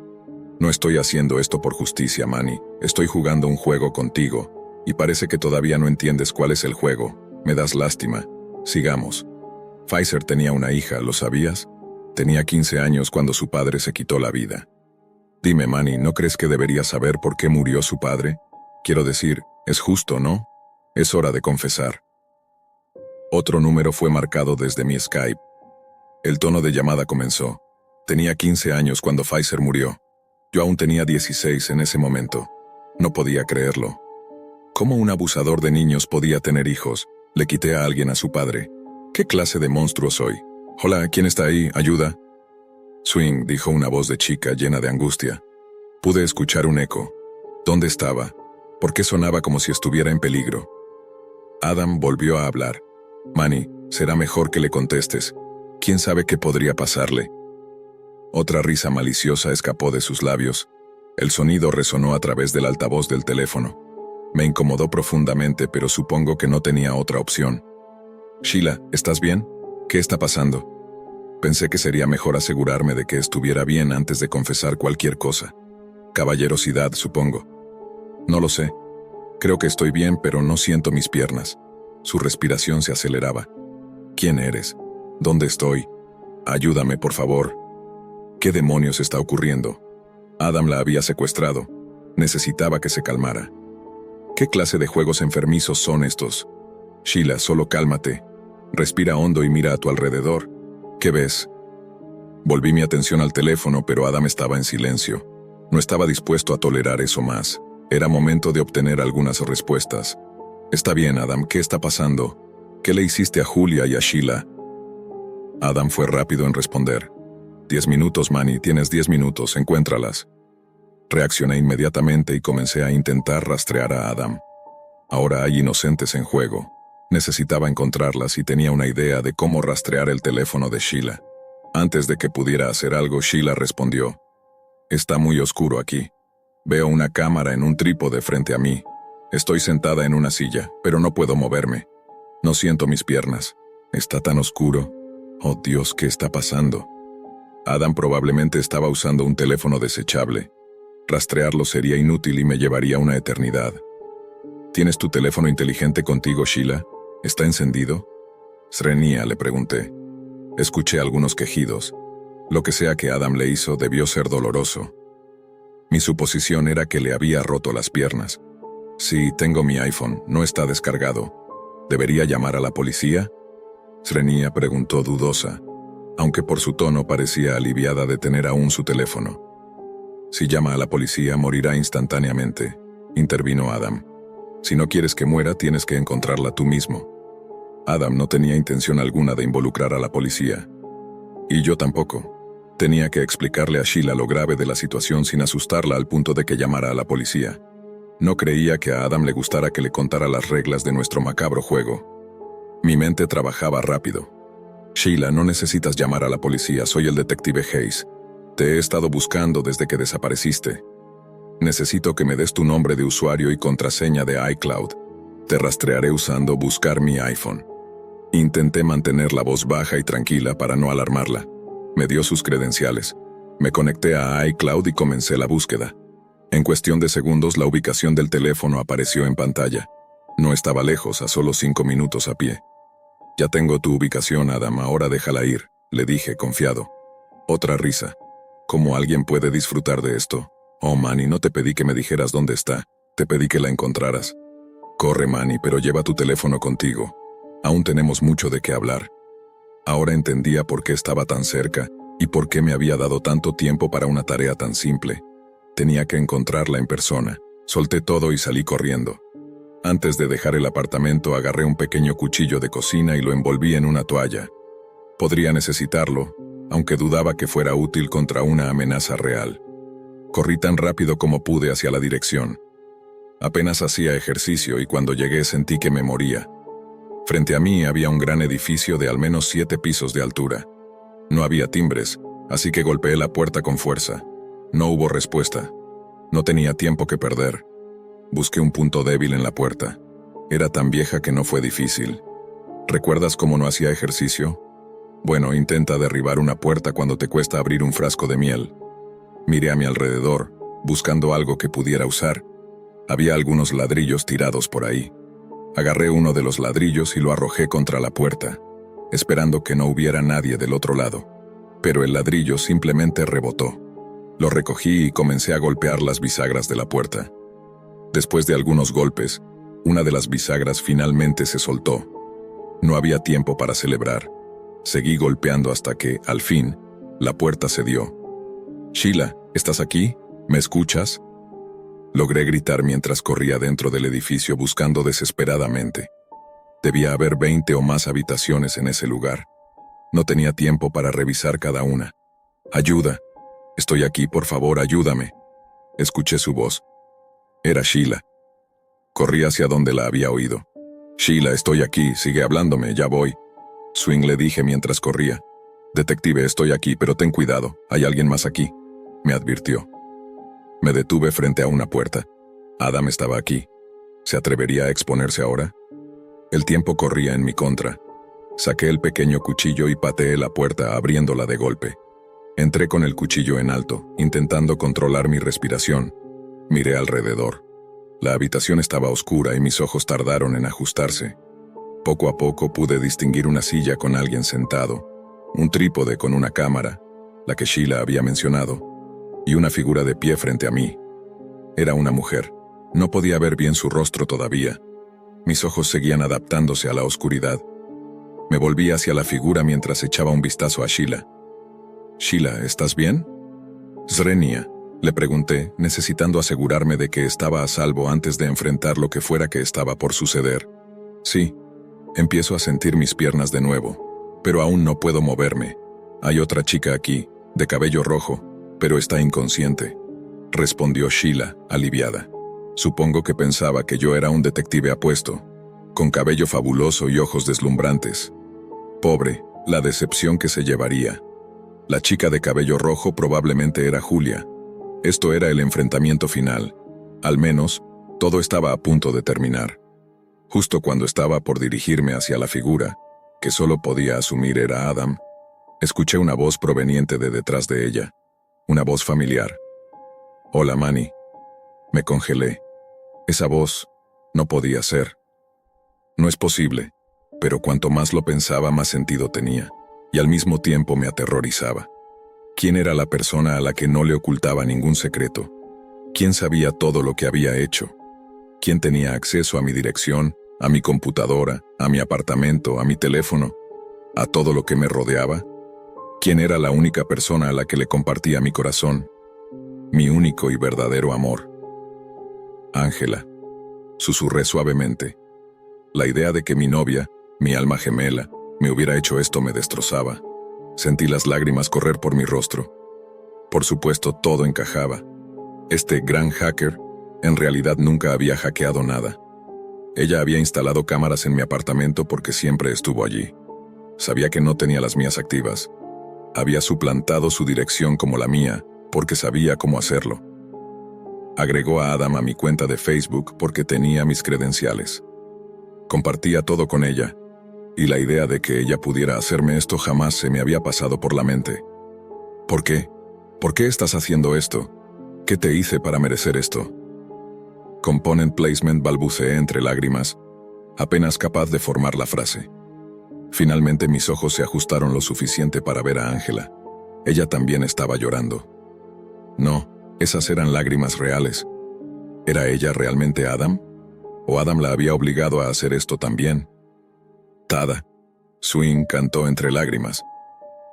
No estoy haciendo esto por justicia, Manny. Estoy jugando un juego contigo, y parece que todavía no entiendes cuál es el juego. Me das lástima. Sigamos. Pfizer tenía una hija, ¿lo sabías? Tenía 15 años cuando su padre se quitó la vida. Dime, Manny, ¿no crees que deberías saber por qué murió su padre? Quiero decir, es justo, ¿no? Es hora de confesar. Otro número fue marcado desde mi Skype. El tono de llamada comenzó. Tenía 15 años cuando Pfizer murió. Yo aún tenía 16 en ese momento. No podía creerlo. ¿Cómo un abusador de niños podía tener hijos? Le quité a alguien a su padre. ¿Qué clase de monstruo soy? Hola, ¿quién está ahí? ¿Ayuda? Swing, dijo una voz de chica llena de angustia. Pude escuchar un eco. ¿Dónde estaba? ¿Por qué sonaba como si estuviera en peligro? Adam volvió a hablar. Manny, será mejor que le contestes. ¿Quién sabe qué podría pasarle? Otra risa maliciosa escapó de sus labios. El sonido resonó a través del altavoz del teléfono. Me incomodó profundamente, pero supongo que no tenía otra opción. Sheila, ¿estás bien? ¿Qué está pasando? Pensé que sería mejor asegurarme de que estuviera bien antes de confesar cualquier cosa. Caballerosidad, supongo. No lo sé. Creo que estoy bien, pero no siento mis piernas. Su respiración se aceleraba. ¿Quién eres? ¿Dónde estoy? Ayúdame, por favor. ¿Qué demonios está ocurriendo? Adam la había secuestrado. Necesitaba que se calmara. ¿Qué clase de juegos enfermizos son estos? Sheila, solo cálmate. Respira hondo y mira a tu alrededor. ¿Qué ves? Volví mi atención al teléfono, pero Adam estaba en silencio. No estaba dispuesto a tolerar eso más. Era momento de obtener algunas respuestas. Está bien, Adam, ¿qué está pasando? ¿Qué le hiciste a Julia y a Sheila? Adam fue rápido en responder. 10 minutos, Manny, tienes 10 minutos, encuéntralas. Reaccioné inmediatamente y comencé a intentar rastrear a Adam. Ahora hay inocentes en juego. Necesitaba encontrarlas y tenía una idea de cómo rastrear el teléfono de Sheila. Antes de que pudiera hacer algo, Sheila respondió. Está muy oscuro aquí. Veo una cámara en un trípode frente a mí. Estoy sentada en una silla, pero no puedo moverme. No siento mis piernas. Está tan oscuro. Oh Dios, ¿qué está pasando? Adam probablemente estaba usando un teléfono desechable. Rastrearlo sería inútil y me llevaría una eternidad. ¿Tienes tu teléfono inteligente contigo, Sheila? ¿Está encendido? Srenia, le pregunté. Escuché algunos quejidos. Lo que sea que Adam le hizo debió ser doloroso. Mi suposición era que le había roto las piernas. Sí, tengo mi iPhone, no está descargado. ¿Debería llamar a la policía? Srenia preguntó dudosa, aunque por su tono parecía aliviada de tener aún su teléfono. Si llama a la policía, morirá instantáneamente, intervino Adam. Si no quieres que muera, tienes que encontrarla tú mismo. Adam no tenía intención alguna de involucrar a la policía. Y yo tampoco. Tenía que explicarle a Sheila lo grave de la situación sin asustarla al punto de que llamara a la policía. No creía que a Adam le gustara que le contara las reglas de nuestro macabro juego. Mi mente trabajaba rápido. Sheila, no necesitas llamar a la policía, soy el detective Hayes. Te he estado buscando desde que desapareciste. Necesito que me des tu nombre de usuario y contraseña de iCloud. Te rastrearé usando Buscar mi iPhone. Intenté mantener la voz baja y tranquila para no alarmarla. Me dio sus credenciales. Me conecté a iCloud y comencé la búsqueda. En cuestión de segundos, la ubicación del teléfono apareció en pantalla. No estaba lejos, a solo 5 minutos a pie. Ya tengo tu ubicación, Adam, ahora déjala ir, le dije, confiado. Otra risa. ¿Cómo alguien puede disfrutar de esto? Oh, Manny, no te pedí que me dijeras dónde está. Te pedí que la encontraras. Corre, Manny, pero lleva tu teléfono contigo. Aún tenemos mucho de qué hablar. Ahora entendía por qué estaba tan cerca y por qué me había dado tanto tiempo para una tarea tan simple. Tenía que encontrarla en persona. Solté todo y salí corriendo. Antes de dejar el apartamento, agarré un pequeño cuchillo de cocina y lo envolví en una toalla. Podría necesitarlo, aunque dudaba que fuera útil contra una amenaza real. Corrí tan rápido como pude hacia la dirección. Apenas hacía ejercicio y cuando llegué sentí que me moría. Frente a mí había un gran edificio de al menos 7 pisos de altura. No había timbres, así que golpeé la puerta con fuerza. No hubo respuesta. No tenía tiempo que perder. Busqué un punto débil en la puerta. Era tan vieja que no fue difícil. ¿Recuerdas cómo no hacía ejercicio? Bueno, intenta derribar una puerta cuando te cuesta abrir un frasco de miel. Miré a mi alrededor, buscando algo que pudiera usar. Había algunos ladrillos tirados por ahí. Agarré uno de los ladrillos y lo arrojé contra la puerta, esperando que no hubiera nadie del otro lado. Pero el ladrillo simplemente rebotó. Lo recogí y comencé a golpear las bisagras de la puerta. Después de algunos golpes, una de las bisagras finalmente se soltó. No había tiempo para celebrar. Seguí golpeando hasta que, al fin, la puerta cedió. «Sheila, ¿estás aquí? ¿Me escuchas?». Logré gritar mientras corría dentro del edificio buscando desesperadamente. Debía haber 20 o más habitaciones en ese lugar. No tenía tiempo para revisar cada una. «Ayuda. Estoy aquí, por favor, ayúdame». Escuché su voz. Era Sheila. Corrí hacia donde la había oído. «Sheila, estoy aquí, sigue hablándome, ya voy». Swing, le dije mientras corría. «Detective, estoy aquí, pero ten cuidado, hay alguien más aquí», me advirtió. Me detuve frente a una puerta. Adam estaba aquí. ¿Se atrevería a exponerse ahora? El tiempo corría en mi contra. Saqué el pequeño cuchillo y pateé la puerta abriéndola de golpe. Entré con el cuchillo en alto, intentando controlar mi respiración. Miré alrededor. La habitación estaba oscura y mis ojos tardaron en ajustarse. Poco a poco pude distinguir una silla con alguien sentado, un trípode con una cámara, la que Sheila había mencionado, y una figura de pie frente a mí. Era una mujer. No podía ver bien su rostro todavía. Mis ojos seguían adaptándose a la oscuridad. Me volví hacia la figura mientras echaba un vistazo a Sheila. «Sheila, ¿estás bien?». «Zrenia», le pregunté, necesitando asegurarme de que estaba a salvo antes de enfrentar lo que fuera que estaba por suceder. «Sí». Empiezo a sentir mis piernas de nuevo, pero aún no puedo moverme. «Hay otra chica aquí, de cabello rojo, pero está inconsciente», respondió Sheila, aliviada. Supongo que pensaba que yo era un detective apuesto, con cabello fabuloso y ojos deslumbrantes. Pobre, la decepción que se llevaría. La chica de cabello rojo probablemente era Julia. Esto era el enfrentamiento final. Al menos, todo estaba a punto de terminar. Justo cuando estaba por dirigirme hacia la figura, que solo podía asumir era Adam, escuché una voz proveniente de detrás de ella. Una voz familiar. «Hola, Manny». Me congelé. Esa voz no podía ser. No es posible, pero cuanto más lo pensaba, más sentido tenía, y al mismo tiempo me aterrorizaba. ¿Quién era la persona a la que no le ocultaba ningún secreto? ¿Quién sabía todo lo que había hecho? ¿Quién tenía acceso a mi dirección, a mi computadora, a mi apartamento, a mi teléfono, a todo lo que me rodeaba? ¿Quién era la única persona a la que le compartía mi corazón? Mi único y verdadero amor. «Ángela», susurré suavemente. La idea de que mi novia, mi alma gemela, me hubiera hecho esto me destrozaba. Sentí las lágrimas correr por mi rostro. Por supuesto, todo encajaba. Este gran hacker, en realidad nunca había hackeado nada. Ella había instalado cámaras en mi apartamento porque siempre estuvo allí. Sabía que no tenía las mías activas. Había suplantado su dirección como la mía, porque sabía cómo hacerlo. Agregó a Adam a mi cuenta de Facebook porque tenía mis credenciales. Compartía todo con ella, y la idea de que ella pudiera hacerme esto jamás se me había pasado por la mente. ¿Por qué? ¿Por qué estás haciendo esto? ¿Qué te hice para merecer esto? Component placement, balbuceé entre lágrimas, apenas capaz de formar la frase. Finalmente mis ojos se ajustaron lo suficiente para ver a Ángela. Ella también estaba llorando. No, esas eran lágrimas reales. ¿Era ella realmente Adam? ¿O Adam la había obligado a hacer esto también? «Tada», Swing cantó entre lágrimas.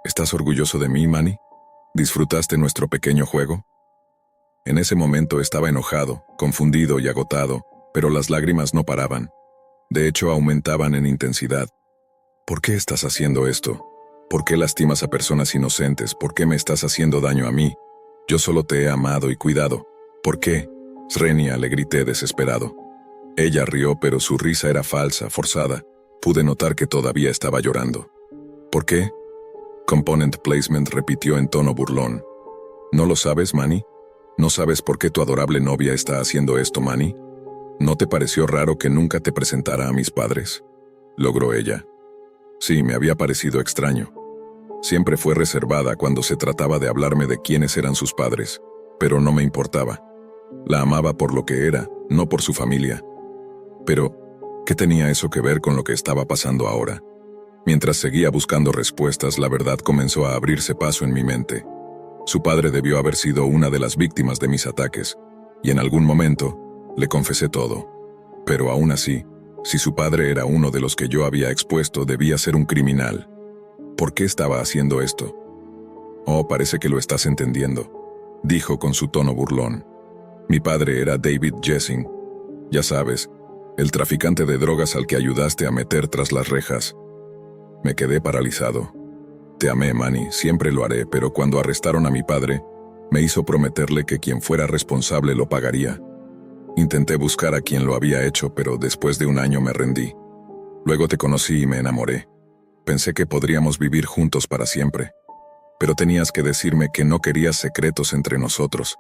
«¿Estás orgulloso de mí, Manny? ¿Disfrutaste nuestro pequeño juego?». En ese momento estaba enojado, confundido y agotado, pero las lágrimas no paraban. De hecho, aumentaban en intensidad. «¿Por qué estás haciendo esto? ¿Por qué lastimas a personas inocentes? ¿Por qué me estás haciendo daño a mí? Yo solo te he amado y cuidado. ¿Por qué?». «Zrenia», le grité desesperado. Ella rió, pero su risa era falsa, forzada. Pude notar que todavía estaba llorando. «¿Por qué?». Component placement repitió en tono burlón. «¿No lo sabes, Manny? ¿No sabes por qué tu adorable novia está haciendo esto, Manny? ¿No te pareció raro que nunca te presentara a mis padres?». Logró ella. Sí, me había parecido extraño. Siempre fue reservada cuando se trataba de hablarme de quiénes eran sus padres, pero no me importaba. La amaba por lo que era, no por su familia. Pero, ¿qué tenía eso que ver con lo que estaba pasando ahora? Mientras seguía buscando respuestas, la verdad comenzó a abrirse paso en mi mente. Su padre debió haber sido una de las víctimas de mis ataques, y en algún momento le confesé todo. Pero aún así, Si su padre era uno de los que yo había expuesto, debía ser un criminal. ¿Por qué estaba haciendo esto? Oh, parece que lo estás entendiendo, dijo con su tono burlón. Mi padre era David Jessing. Ya sabes, el traficante de drogas al que ayudaste a meter tras las rejas. Me quedé paralizado. Te amé, Manny, siempre lo haré, pero cuando arrestaron a mi padre, me hizo prometerle que quien fuera responsable lo pagaría. Intenté buscar a quien lo había hecho, pero después de un año me rendí. Luego te conocí y me enamoré. Pensé que podríamos vivir juntos para siempre. Pero tenías que decirme que no querías secretos entre nosotros.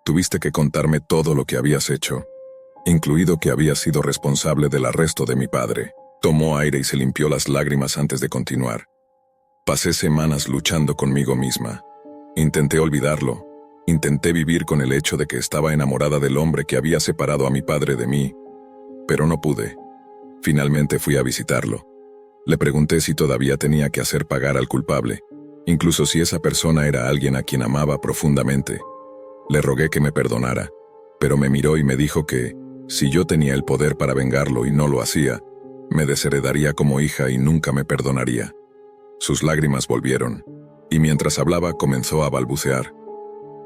Tuviste que contarme todo lo que habías hecho, incluido que habías sido responsable del arresto de mi padre. Tomó aire y se limpió las lágrimas antes de continuar. Pasé semanas luchando conmigo misma. Intenté olvidarlo. Intenté vivir con el hecho de que estaba enamorada del hombre que había separado a mi padre de mí, pero no pude. Finalmente fui a visitarlo. Le pregunté si todavía tenía que hacer pagar al culpable, incluso si esa persona era alguien a quien amaba profundamente. Le rogué que me perdonara, pero me miró y me dijo que, si yo tenía el poder para vengarlo y no lo hacía, me desheredaría como hija y nunca me perdonaría. Sus lágrimas volvieron, y mientras hablaba comenzó a balbucear.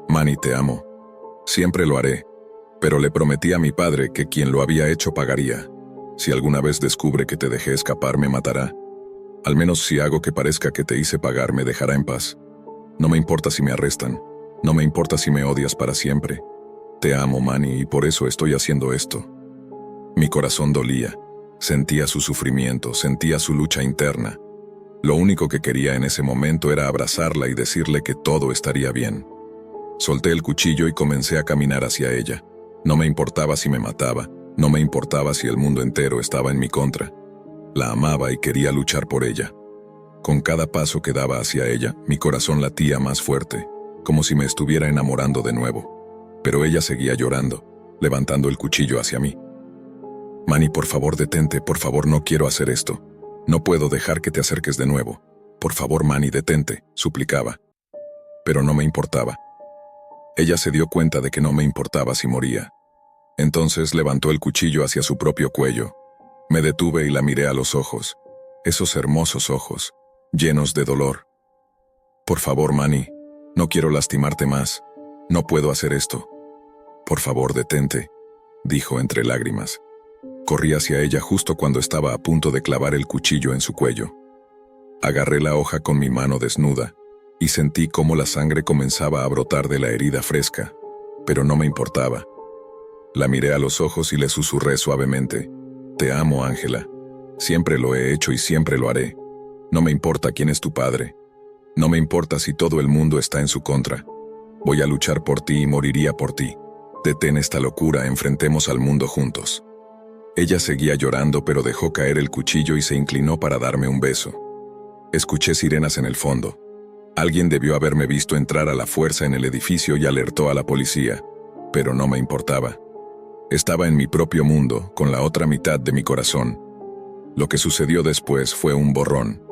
Manny, te amo. Siempre lo haré, pero le prometí a mi padre que quien lo había hecho pagaría. Si alguna vez descubre que te dejé escapar, me matará. Al menos si hago que parezca que te hice pagar, me dejará en paz. No me importa si me arrestan. No me importa si me odias para siempre. Te amo, Manny, y por eso estoy haciendo esto. Mi corazón dolía. Sentía su sufrimiento, sentía su lucha interna. Lo único que quería en ese momento era abrazarla y decirle que todo estaría bien. Solté el cuchillo y comencé a caminar hacia ella. No me importaba si me mataba, no me importaba si el mundo entero estaba en mi contra. La amaba y quería luchar por ella. Con cada paso que daba hacia ella, mi corazón latía más fuerte, como si me estuviera enamorando de nuevo. Pero ella seguía llorando, levantando el cuchillo hacia mí. Manny, por favor, detente, por favor, no quiero hacer esto. No puedo dejar que te acerques de nuevo. Por favor, Manny, detente, suplicaba. Pero no me importaba. Ella se dio cuenta de que no me importaba si moría. Entonces levantó el cuchillo hacia su propio cuello. Me detuve y la miré a los ojos. Esos hermosos ojos, llenos de dolor. Por favor, Manny, no quiero lastimarte más. No puedo hacer esto. Por favor, detente, dijo entre lágrimas. Corrí hacia ella justo cuando estaba a punto de clavar el cuchillo en su cuello. Agarré la hoja con mi mano desnuda y sentí cómo la sangre comenzaba a brotar de la herida fresca, pero no me importaba. La miré a los ojos y le susurré suavemente: te amo, Ángela. Siempre lo he hecho y siempre lo haré. No me importa quién es tu padre. No me importa si todo el mundo está en su contra. Voy a luchar por ti y moriría por ti. Detén esta locura, enfrentemos al mundo juntos. Ella seguía llorando, pero dejó caer el cuchillo y se inclinó para darme un beso. Escuché sirenas en el fondo. Alguien debió haberme visto entrar a la fuerza en el edificio y alertó a la policía, pero no me importaba. Estaba en mi propio mundo, con la otra mitad de mi corazón. Lo que sucedió después fue un borrón.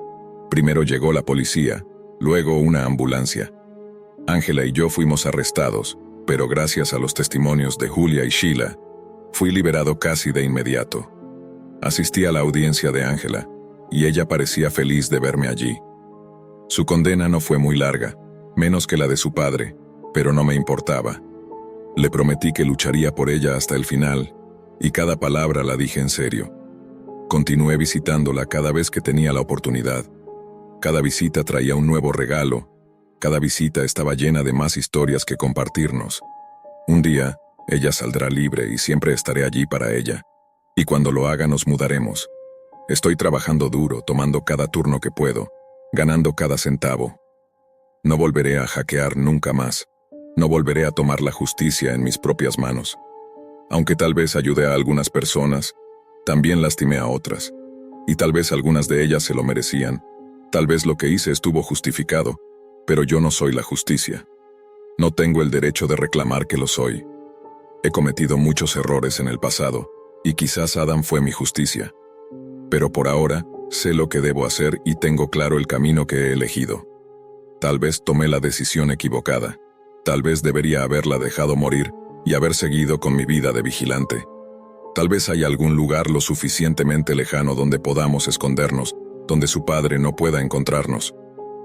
Primero llegó la policía, luego una ambulancia. Ángela y yo fuimos arrestados, pero gracias a los testimonios de Julia y Sheila, fui liberado casi de inmediato. Asistí a la audiencia de Ángela, y ella parecía feliz de verme allí. Su condena no fue muy larga, menos que la de su padre, pero no me importaba. Le prometí que lucharía por ella hasta el final, y cada palabra la dije en serio. Continué visitándola cada vez que tenía la oportunidad. Cada visita traía un nuevo regalo, cada visita estaba llena de más historias que compartirnos. Un día, ella saldrá libre y siempre estaré allí para ella. Y cuando lo haga nos mudaremos. Estoy trabajando duro, tomando cada turno que puedo, ganando cada centavo. No volveré a hackear nunca más. No volveré a tomar la justicia en mis propias manos. Aunque tal vez ayudé a algunas personas, también lastimé a otras. Y tal vez algunas de ellas se lo merecían. Tal vez lo que hice estuvo justificado, pero yo no soy la justicia. No tengo el derecho de reclamar que lo soy. He cometido muchos errores en el pasado, y quizás Adam fue mi justicia. Pero por ahora, sé lo que debo hacer y tengo claro el camino que he elegido. Tal vez tomé la decisión equivocada. Tal vez debería haberla dejado morir y haber seguido con mi vida de vigilante. Tal vez hay algún lugar lo suficientemente lejano donde podamos escondernos, donde su padre no pueda encontrarnos.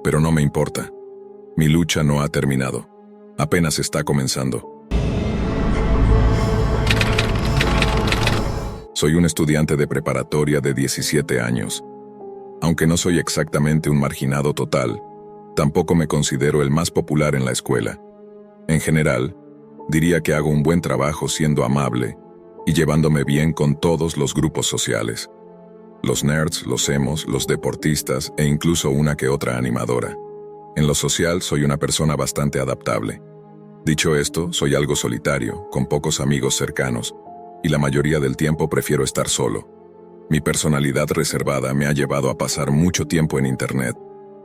Pero no me importa. Mi lucha no ha terminado. Apenas está comenzando. Soy un estudiante de preparatoria de 17 años. Aunque no soy exactamente un marginado total, tampoco me considero el más popular en la escuela. En general, diría que hago un buen trabajo siendo amable y llevándome bien con todos los grupos sociales. Los nerds, los emos, los deportistas e incluso una que otra animadora. En lo social soy una persona bastante adaptable. Dicho esto, soy algo solitario, con pocos amigos cercanos, y la mayoría del tiempo prefiero estar solo. Mi personalidad reservada me ha llevado a pasar mucho tiempo en Internet.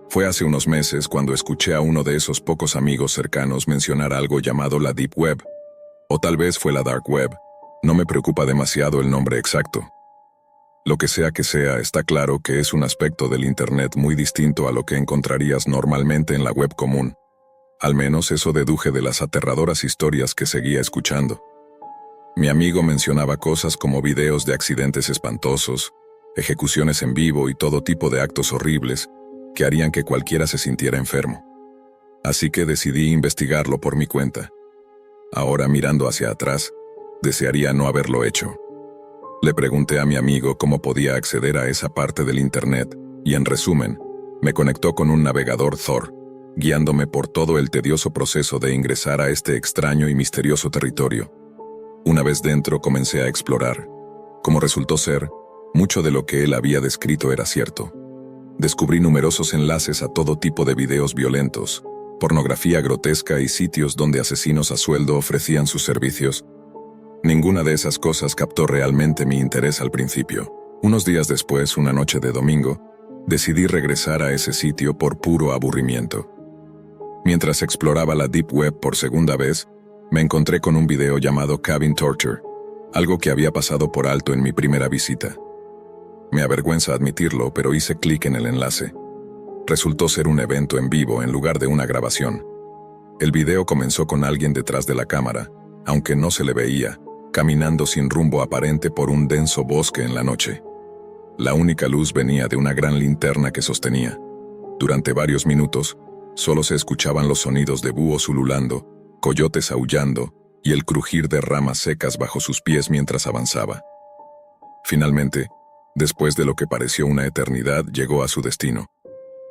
Fue hace unos meses cuando escuché a uno de esos pocos amigos cercanos mencionar algo llamado la Deep Web. O tal vez fue la Dark Web. No me preocupa demasiado el nombre exacto. Lo que sea, está claro que es un aspecto del Internet muy distinto a lo que encontrarías normalmente en la web común. Al menos eso deduje de las aterradoras historias que seguía escuchando. Mi amigo mencionaba cosas como videos de accidentes espantosos, ejecuciones en vivo y todo tipo de actos horribles que harían que cualquiera se sintiera enfermo. Así que decidí investigarlo por mi cuenta. Ahora, mirando hacia atrás, desearía no haberlo hecho. Le pregunté a mi amigo cómo podía acceder a esa parte del Internet y, en resumen, me conectó con un navegador Tor, guiándome por todo el tedioso proceso de ingresar a este extraño y misterioso territorio. Una vez dentro comencé a explorar. Como resultó ser, mucho de lo que él había descrito era cierto. Descubrí numerosos enlaces a todo tipo de videos violentos, pornografía grotesca y sitios donde asesinos a sueldo ofrecían sus servicios. Ninguna de esas cosas captó realmente mi interés al principio. Unos días después, una noche de domingo, decidí regresar a ese sitio por puro aburrimiento. Mientras exploraba la Deep Web por segunda vez, me encontré con un video llamado Cabin Torture, algo que había pasado por alto en mi primera visita. Me avergüenza admitirlo, pero hice clic en el enlace. Resultó ser un evento en vivo en lugar de una grabación. El video comenzó con alguien detrás de la cámara, aunque no se le veía, caminando sin rumbo aparente por un denso bosque en la noche. La única luz venía de una gran linterna que sostenía. Durante varios minutos, solo se escuchaban los sonidos de búhos ululando, coyotes aullando y el crujir de ramas secas bajo sus pies mientras avanzaba. Finalmente, después de lo que pareció una eternidad, llegó a su destino.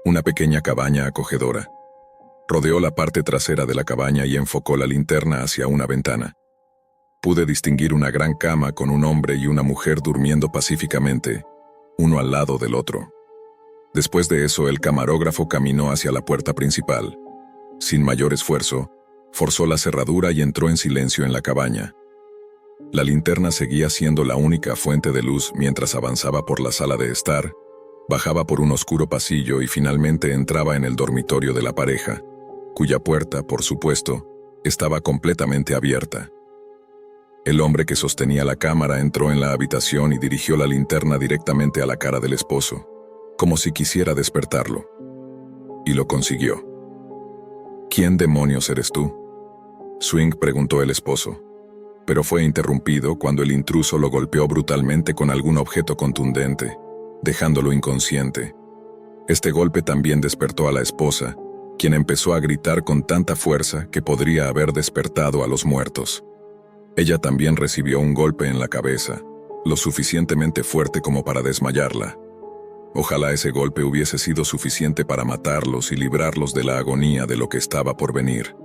Una pequeña cabaña acogedora. Rodeó la parte trasera de la cabaña y enfocó la linterna hacia una ventana. Pude distinguir una gran cama con un hombre y una mujer durmiendo pacíficamente, uno al lado del otro. Después de eso, el camarógrafo caminó hacia la puerta principal. Sin mayor esfuerzo, forzó la cerradura y entró en silencio en la cabaña. La linterna seguía siendo la única fuente de luz mientras avanzaba por la sala de estar, bajaba por un oscuro pasillo y finalmente entraba en el dormitorio de la pareja, cuya puerta, por supuesto, estaba completamente abierta. El hombre que sostenía la cámara entró en la habitación y dirigió la linterna directamente a la cara del esposo, como si quisiera despertarlo. Y lo consiguió. ¿Quién demonios eres tú?, Swing preguntó el esposo, pero fue interrumpido cuando el intruso lo golpeó brutalmente con algún objeto contundente, dejándolo inconsciente. Este golpe también despertó a la esposa, quien empezó a gritar con tanta fuerza que podría haber despertado a los muertos. Ella también recibió un golpe en la cabeza, lo suficientemente fuerte como para desmayarla. Ojalá ese golpe hubiese sido suficiente para matarlos y librarlos de la agonía de lo que estaba por venir.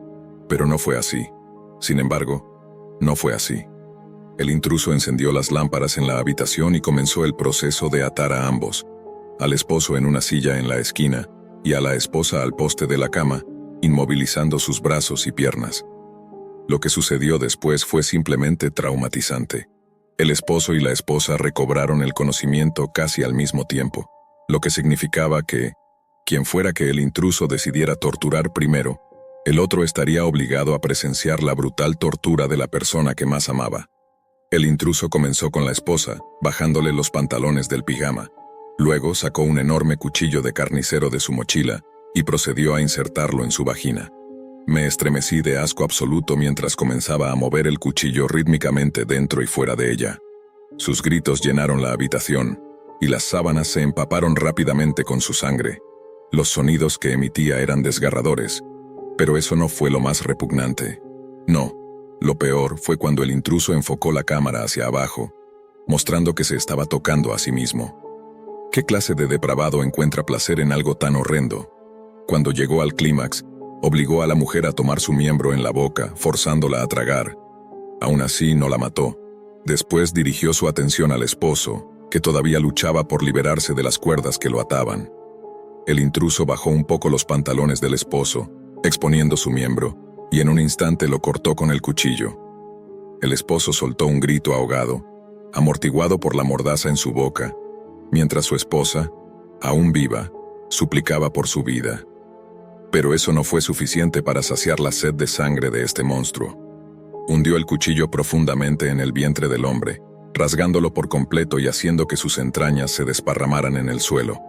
Pero no fue así. Sin embargo, no fue así. El intruso encendió las lámparas en la habitación y comenzó el proceso de atar a ambos, al esposo en una silla en la esquina y a la esposa al poste de la cama, inmovilizando sus brazos y piernas. Lo que sucedió después fue simplemente traumatizante. El esposo y la esposa recobraron el conocimiento casi al mismo tiempo, lo que significaba que, quien fuera que el intruso decidiera torturar primero, el otro estaría obligado a presenciar la brutal tortura de la persona que más amaba. El intruso comenzó con la esposa, bajándole los pantalones del pijama. Luego sacó un enorme cuchillo de carnicero de su mochila y procedió a insertarlo en su vagina. Me estremecí de asco absoluto mientras comenzaba a mover el cuchillo rítmicamente dentro y fuera de ella. Sus gritos llenaron la habitación, y las sábanas se empaparon rápidamente con su sangre. Los sonidos que emitía eran desgarradores, pero eso no fue lo más repugnante. No, lo peor fue cuando el intruso enfocó la cámara hacia abajo, mostrando que se estaba tocando a sí mismo. ¿Qué clase de depravado encuentra placer en algo tan horrendo? Cuando llegó al clímax, obligó a la mujer a tomar su miembro en la boca, forzándola a tragar. Aún así, no la mató. Después dirigió su atención al esposo, que todavía luchaba por liberarse de las cuerdas que lo ataban. El intruso bajó un poco los pantalones del esposo, exponiendo su miembro, y en un instante lo cortó con el cuchillo. El esposo soltó un grito ahogado, amortiguado por la mordaza en su boca, mientras su esposa, aún viva, suplicaba por su vida. Pero eso no fue suficiente para saciar la sed de sangre de este monstruo. Hundió el cuchillo profundamente en el vientre del hombre, rasgándolo por completo y haciendo que sus entrañas se desparramaran en el suelo.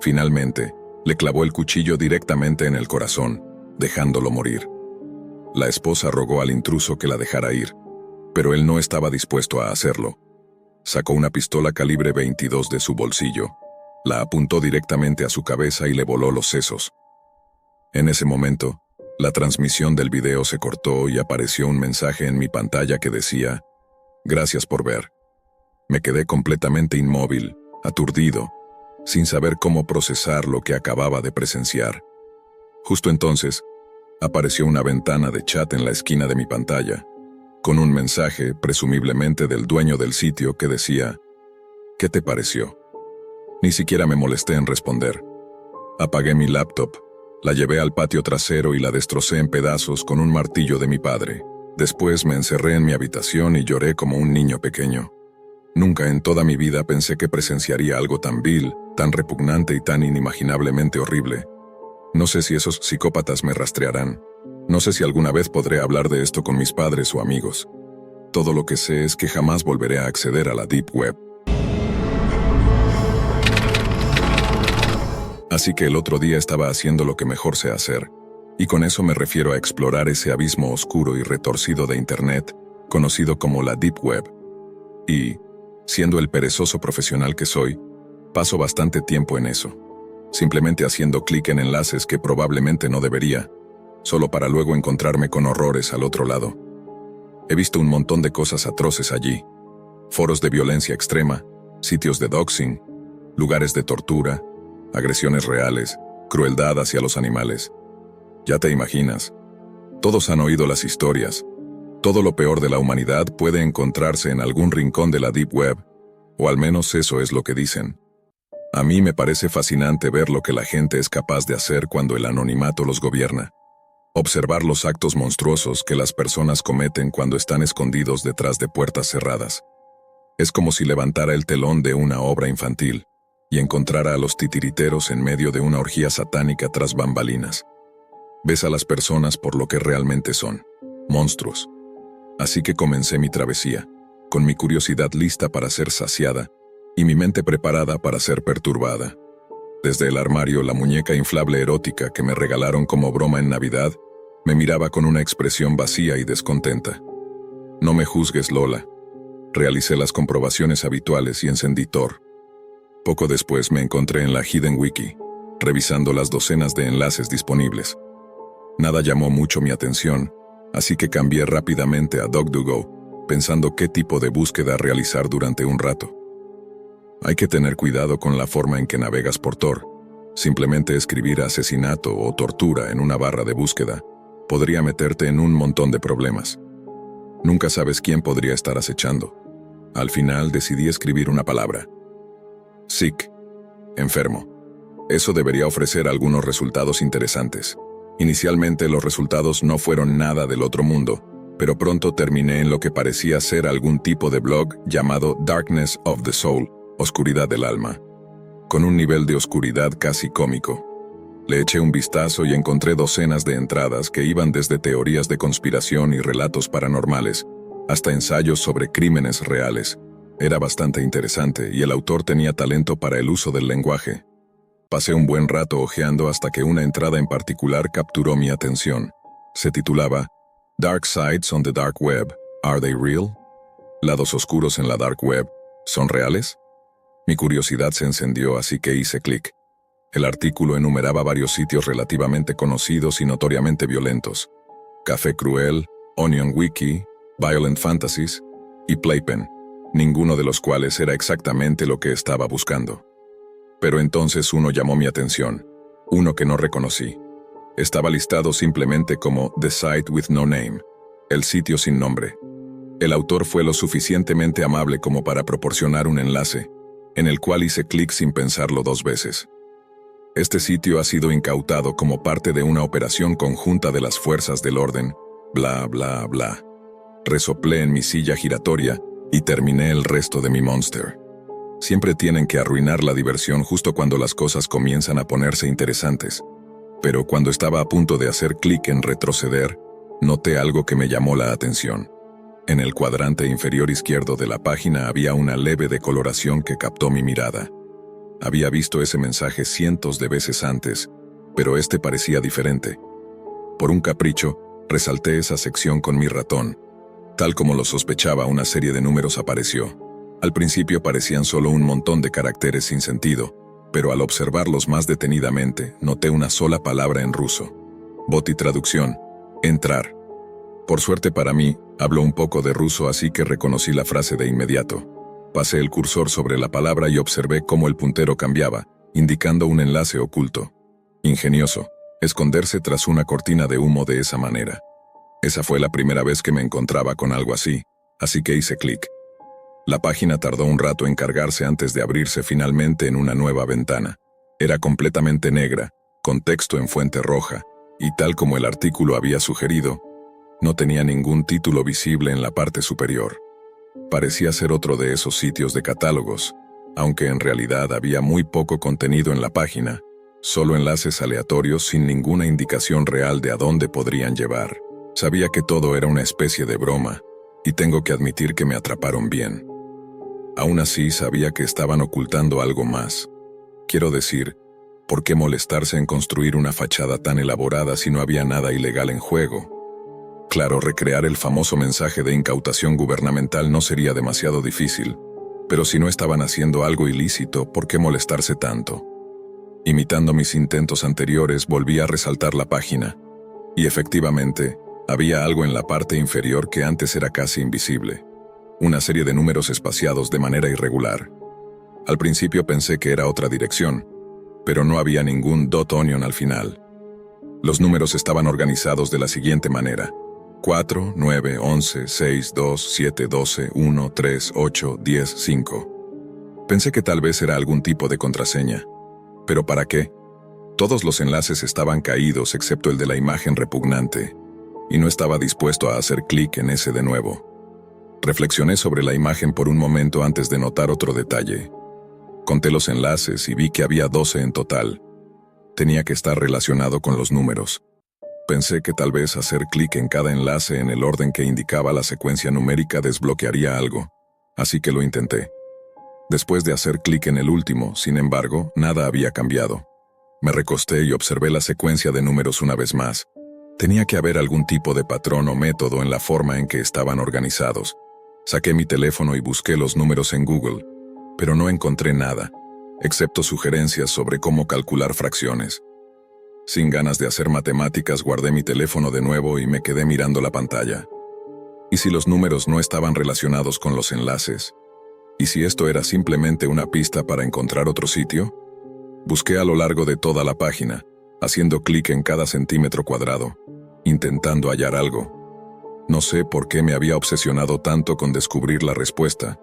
Finalmente, le clavó el cuchillo directamente en el corazón, dejándolo morir. La esposa rogó al intruso que la dejara ir, pero él no estaba dispuesto a hacerlo. Sacó una pistola calibre 22 de su bolsillo, la apuntó directamente a su cabeza y le voló los sesos. En ese momento, la transmisión del video se cortó y apareció un mensaje en mi pantalla que decía: «Gracias por ver». Me quedé completamente inmóvil, aturdido, sin saber cómo procesar lo que acababa de presenciar. Justo entonces, apareció una ventana de chat en la esquina de mi pantalla, con un mensaje, presumiblemente del dueño del sitio, que decía: «¿Qué te pareció?». Ni siquiera me molesté en responder. Apagué mi laptop, la llevé al patio trasero y la destrocé en pedazos con un martillo de mi padre. Después me encerré en mi habitación y lloré como un niño pequeño. Nunca en toda mi vida pensé que presenciaría algo tan vil, tan repugnante y tan inimaginablemente horrible. No sé si esos psicópatas me rastrearán. No sé si alguna vez podré hablar de esto con mis padres o amigos. Todo lo que sé es que jamás volveré a acceder a la Deep Web. Así que el otro día estaba haciendo lo que mejor sé hacer, y con eso me refiero a explorar ese abismo oscuro y retorcido de Internet, conocido como la Deep Web. Y, siendo el perezoso profesional que soy, paso bastante tiempo en eso, simplemente haciendo clic en enlaces que probablemente no debería, solo para luego encontrarme con horrores al otro lado. He visto un montón de cosas atroces allí: foros de violencia extrema, sitios de doxing, lugares de tortura, agresiones reales, crueldad hacia los animales. Ya te imaginas. Todos han oído las historias. Todo lo peor de la humanidad puede encontrarse en algún rincón de la Deep Web, o al menos eso es lo que dicen. A mí me parece fascinante ver lo que la gente es capaz de hacer cuando el anonimato los gobierna. Observar los actos monstruosos que las personas cometen cuando están escondidos detrás de puertas cerradas. Es como si levantara el telón de una obra infantil y encontrara a los titiriteros en medio de una orgía satánica tras bambalinas. Ves a las personas por lo que realmente son: monstruos. Así que comencé mi travesía, con mi curiosidad lista para ser saciada y mi mente preparada para ser perturbada. Desde el armario, la muñeca inflable erótica que me regalaron como broma en Navidad me miraba con una expresión vacía y descontenta. No me juzgues, Lola. Realicé las comprobaciones habituales y encendí Tor. Poco después me encontré en la Hidden Wiki, revisando las docenas de enlaces disponibles. Nada llamó mucho mi atención, así que cambié rápidamente a DuckDuckGo, pensando qué tipo de búsqueda realizar durante un rato. Hay que tener cuidado con la forma en que navegas por Tor. Simplemente escribir asesinato o tortura en una barra de búsqueda podría meterte en un montón de problemas. Nunca sabes quién podría estar acechando. Al final decidí escribir una palabra: sick, enfermo. Eso debería ofrecer algunos resultados interesantes. Inicialmente los resultados no fueron nada del otro mundo, pero pronto terminé en lo que parecía ser algún tipo de blog llamado Darkness of the Soul, Oscuridad del Alma, con un nivel de oscuridad casi cómico. Le eché un vistazo y encontré docenas de entradas que iban desde teorías de conspiración y relatos paranormales, hasta ensayos sobre crímenes reales. Era bastante interesante y el autor tenía talento para el uso del lenguaje. Pasé un buen rato hojeando hasta que una entrada en particular capturó mi atención. Se titulaba Dark Sides on the Dark Web, ¿Are they real? Lados oscuros en la Dark Web, ¿Son reales? Mi curiosidad se encendió, así que hice clic. El artículo enumeraba varios sitios relativamente conocidos y notoriamente violentos: Café Cruel, Onion Wiki, Violent Fantasies y Playpen, ninguno de los cuales era exactamente lo que estaba buscando. Pero entonces uno llamó mi atención, uno que no reconocí. Estaba listado simplemente como The Site with No Name, el sitio sin nombre. El autor fue lo suficientemente amable como para proporcionar un enlace, en el cual hice clic sin pensarlo 2 veces. Este sitio ha sido incautado como parte de una operación conjunta de las fuerzas del orden, bla bla bla. Resoplé en mi silla giratoria y terminé el resto de mi Monster. Siempre tienen que arruinar la diversión justo cuando las cosas comienzan a ponerse interesantes. Pero cuando estaba a punto de hacer clic en retroceder, noté algo que me llamó la atención. En el cuadrante inferior izquierdo de la página había una leve decoloración que captó mi mirada. Había visto ese mensaje cientos de veces antes, pero este parecía diferente. Por un capricho, resalté esa sección con mi ratón. Tal como lo sospechaba, una serie de números apareció. Al principio parecían solo un montón de caracteres sin sentido, pero al observarlos más detenidamente, noté una sola palabra en ruso. Boti traducción: entrar. Por suerte para mí, hablo un poco de ruso, así que reconocí la frase de inmediato. Pasé el cursor sobre la palabra y observé cómo el puntero cambiaba, indicando un enlace oculto. Ingenioso, esconderse tras una cortina de humo de esa manera. Esa fue la primera vez que me encontraba con algo así que hice clic. La página tardó un rato en cargarse antes de abrirse finalmente en una nueva ventana. Era completamente negra, con texto en fuente roja, y tal como el artículo había sugerido, no tenía ningún título visible en la parte superior. Parecía ser otro de esos sitios de catálogos, aunque en realidad había muy poco contenido en la página, solo enlaces aleatorios sin ninguna indicación real de a dónde podrían llevar. Sabía que todo era una especie de broma, y tengo que admitir que me atraparon bien. Aún así sabía que estaban ocultando algo más. Quiero decir, ¿por qué molestarse en construir una fachada tan elaborada si no había nada ilegal en juego? Claro, recrear el famoso mensaje de incautación gubernamental no sería demasiado difícil, pero si no estaban haciendo algo ilícito, ¿por qué molestarse tanto? Imitando mis intentos anteriores, volví a resaltar la página, y efectivamente, había algo en la parte inferior que antes era casi invisible. Una serie de números espaciados de manera irregular. Al principio pensé que era otra dirección, pero no había ningún .onion al final. Los números estaban organizados de la siguiente manera: 4, 9, 11, 6, 2, 7, 12, 1, 3, 8, 10, 5. Pensé que tal vez era algún tipo de contraseña. ¿Pero para qué? Todos los enlaces estaban caídos excepto el de la imagen repugnante, y no estaba dispuesto a hacer clic en ese de nuevo. Reflexioné sobre la imagen por un momento antes de notar otro detalle. Conté los enlaces y vi que había 12 en total. Tenía que estar relacionado con los números. Pensé que tal vez hacer clic en cada enlace en el orden que indicaba la secuencia numérica desbloquearía algo, así que lo intenté. Después de hacer clic en el último, sin embargo, nada había cambiado. Me recosté y observé la secuencia de números una vez más. Tenía que haber algún tipo de patrón o método en la forma en que estaban organizados. Saqué mi teléfono y busqué los números en Google, pero no encontré nada, excepto sugerencias sobre cómo calcular fracciones. Sin ganas de hacer matemáticas, guardé mi teléfono de nuevo y me quedé mirando la pantalla. ¿Y si los números no estaban relacionados con los enlaces? ¿Y si esto era simplemente una pista para encontrar otro sitio? Busqué a lo largo de toda la página, haciendo clic en cada centímetro cuadrado, intentando hallar algo. No sé por qué me había obsesionado tanto con descubrir la respuesta,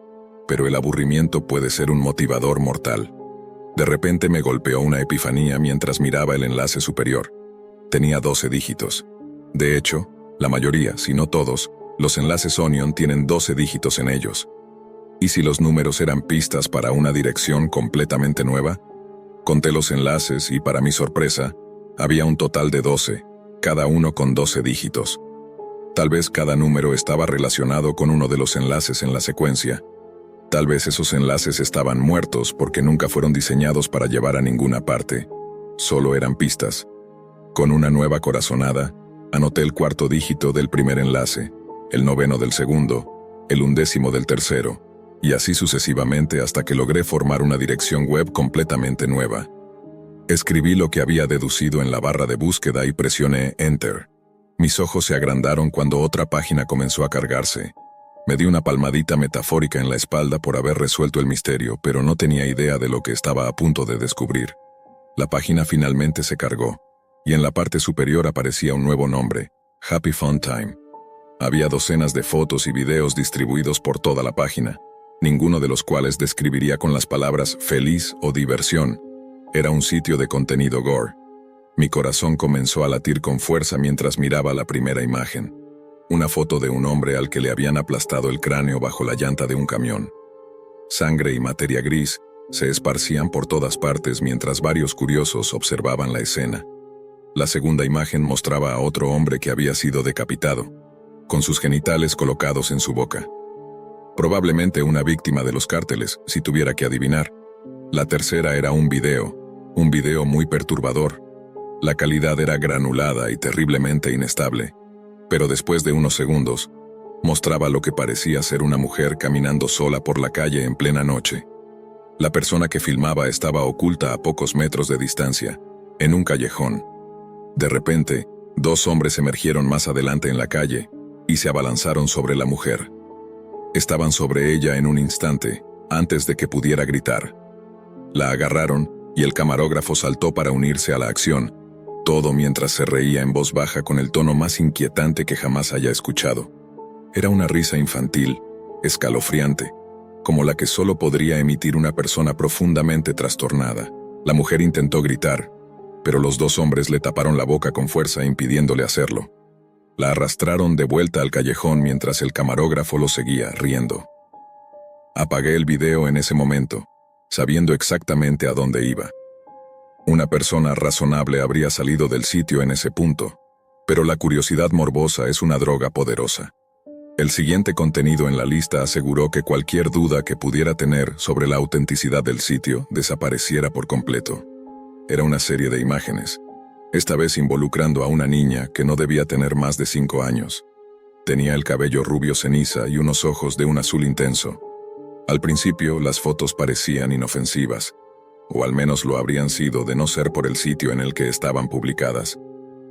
pero el aburrimiento puede ser un motivador mortal. De repente me golpeó una epifanía mientras miraba el enlace superior. Tenía 12 dígitos. De hecho, la mayoría, si no todos, los enlaces Onion tienen 12 dígitos en ellos. ¿Y si los números eran pistas para una dirección completamente nueva? Conté los enlaces y, para mi sorpresa, había un total de 12, cada uno con 12 dígitos. Tal vez cada número estaba relacionado con uno de los enlaces en la secuencia. Tal vez esos enlaces estaban muertos porque nunca fueron diseñados para llevar a ninguna parte. Solo eran pistas. Con una nueva corazonada, anoté el cuarto dígito del primer enlace, el noveno del segundo, el 11º del tercero, y así sucesivamente hasta que logré formar una dirección web completamente nueva. Escribí lo que había deducido en la barra de búsqueda y presioné Enter. Mis ojos se agrandaron cuando otra página comenzó a cargarse. Me di una palmadita metafórica en la espalda por haber resuelto el misterio, pero no tenía idea de lo que estaba a punto de descubrir. La página finalmente se cargó, y en la parte superior aparecía un nuevo nombre, Happy Fun Time. Había docenas de fotos y videos distribuidos por toda la página, ninguno de los cuales describiría con las palabras feliz o diversión. Era un sitio de contenido gore. Mi corazón comenzó a latir con fuerza mientras miraba la primera imagen. Una foto de un hombre al que le habían aplastado el cráneo bajo la llanta de un camión. Sangre y materia gris se esparcían por todas partes mientras varios curiosos observaban la escena. La segunda imagen mostraba a otro hombre que había sido decapitado, con sus genitales colocados en su boca. Probablemente una víctima de los cárteles, si tuviera que adivinar. La tercera era un video muy perturbador. La calidad era granulada y terriblemente inestable, pero después de unos segundos, mostraba lo que parecía ser una mujer caminando sola por la calle en plena noche. La persona que filmaba estaba oculta a pocos metros de distancia, en un callejón. De repente, dos hombres emergieron más adelante en la calle y se abalanzaron sobre la mujer. Estaban sobre ella en un instante, antes de que pudiera gritar. La agarraron y el camarógrafo saltó para unirse a la acción, todo mientras se reía en voz baja con el tono más inquietante que jamás haya escuchado. Era una risa infantil, escalofriante, como la que solo podría emitir una persona profundamente trastornada. La mujer intentó gritar, pero los dos hombres le taparon la boca con fuerza impidiéndole hacerlo. La arrastraron de vuelta al callejón mientras el camarógrafo lo seguía, riendo. Apagué el video en ese momento, sabiendo exactamente a dónde iba. Una persona razonable habría salido del sitio en ese punto, pero la curiosidad morbosa es una droga poderosa. El siguiente contenido en la lista aseguró que cualquier duda que pudiera tener sobre la autenticidad del sitio desapareciera por completo. Era una serie de imágenes, esta vez involucrando a una niña que no debía tener más de 5 años. Tenía el cabello rubio ceniza y unos ojos de un azul intenso. Al principio, las fotos parecían inofensivas, o al menos lo habrían sido de no ser por el sitio en el que estaban publicadas.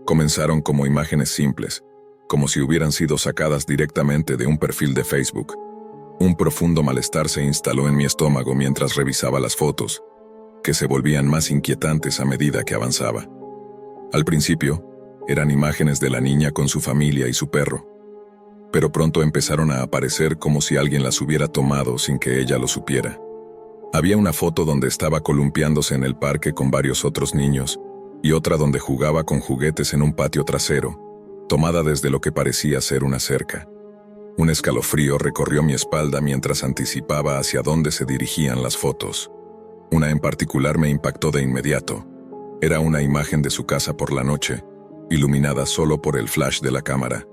Comenzaron como imágenes simples, como si hubieran sido sacadas directamente de un perfil de Facebook. Un profundo malestar se instaló en mi estómago mientras revisaba las fotos, que se volvían más inquietantes a medida que avanzaba. Al principio, eran imágenes de la niña con su familia y su perro, pero pronto empezaron a aparecer como si alguien las hubiera tomado sin que ella lo supiera. Había una foto donde estaba columpiándose en el parque con varios otros niños, y otra donde jugaba con juguetes en un patio trasero, tomada desde lo que parecía ser una cerca. Un escalofrío recorrió mi espalda mientras anticipaba hacia dónde se dirigían las fotos. Una en particular me impactó de inmediato. Era una imagen de su casa por la noche, iluminada solo por el flash de la cámara.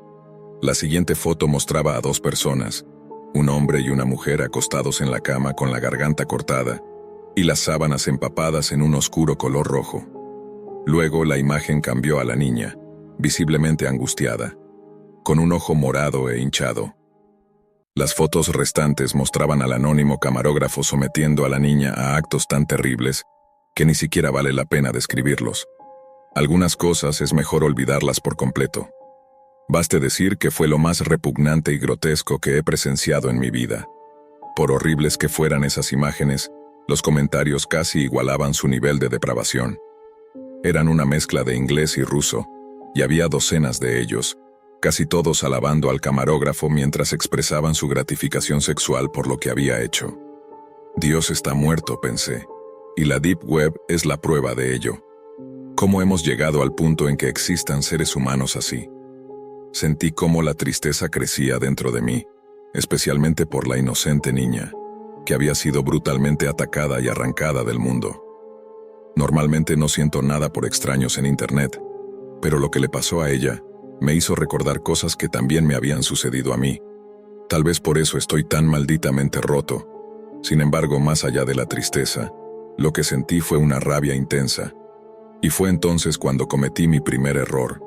La siguiente foto mostraba a dos personas, un hombre y una mujer acostados en la cama con la garganta cortada y las sábanas empapadas en un oscuro color rojo. Luego la imagen cambió a la niña, visiblemente angustiada, con un ojo morado e hinchado. Las fotos restantes mostraban al anónimo camarógrafo sometiendo a la niña a actos tan terribles que ni siquiera vale la pena describirlos. Algunas cosas es mejor olvidarlas por completo. Baste decir que fue lo más repugnante y grotesco que he presenciado en mi vida. Por horribles que fueran esas imágenes, los comentarios casi igualaban su nivel de depravación. Eran una mezcla de inglés y ruso, y había docenas de ellos, casi todos alabando al camarógrafo mientras expresaban su gratificación sexual por lo que había hecho. Dios está muerto, pensé, y la Deep Web es la prueba de ello. ¿Cómo hemos llegado al punto en que existan seres humanos así? Sentí cómo la tristeza crecía dentro de mí, especialmente por la inocente niña, que había sido brutalmente atacada y arrancada del mundo. Normalmente no siento nada por extraños en Internet, pero lo que le pasó a ella me hizo recordar cosas que también me habían sucedido a mí. Tal vez por eso estoy tan malditamente roto. Sin embargo, más allá de la tristeza, lo que sentí fue una rabia intensa. Y fue entonces cuando cometí mi primer error.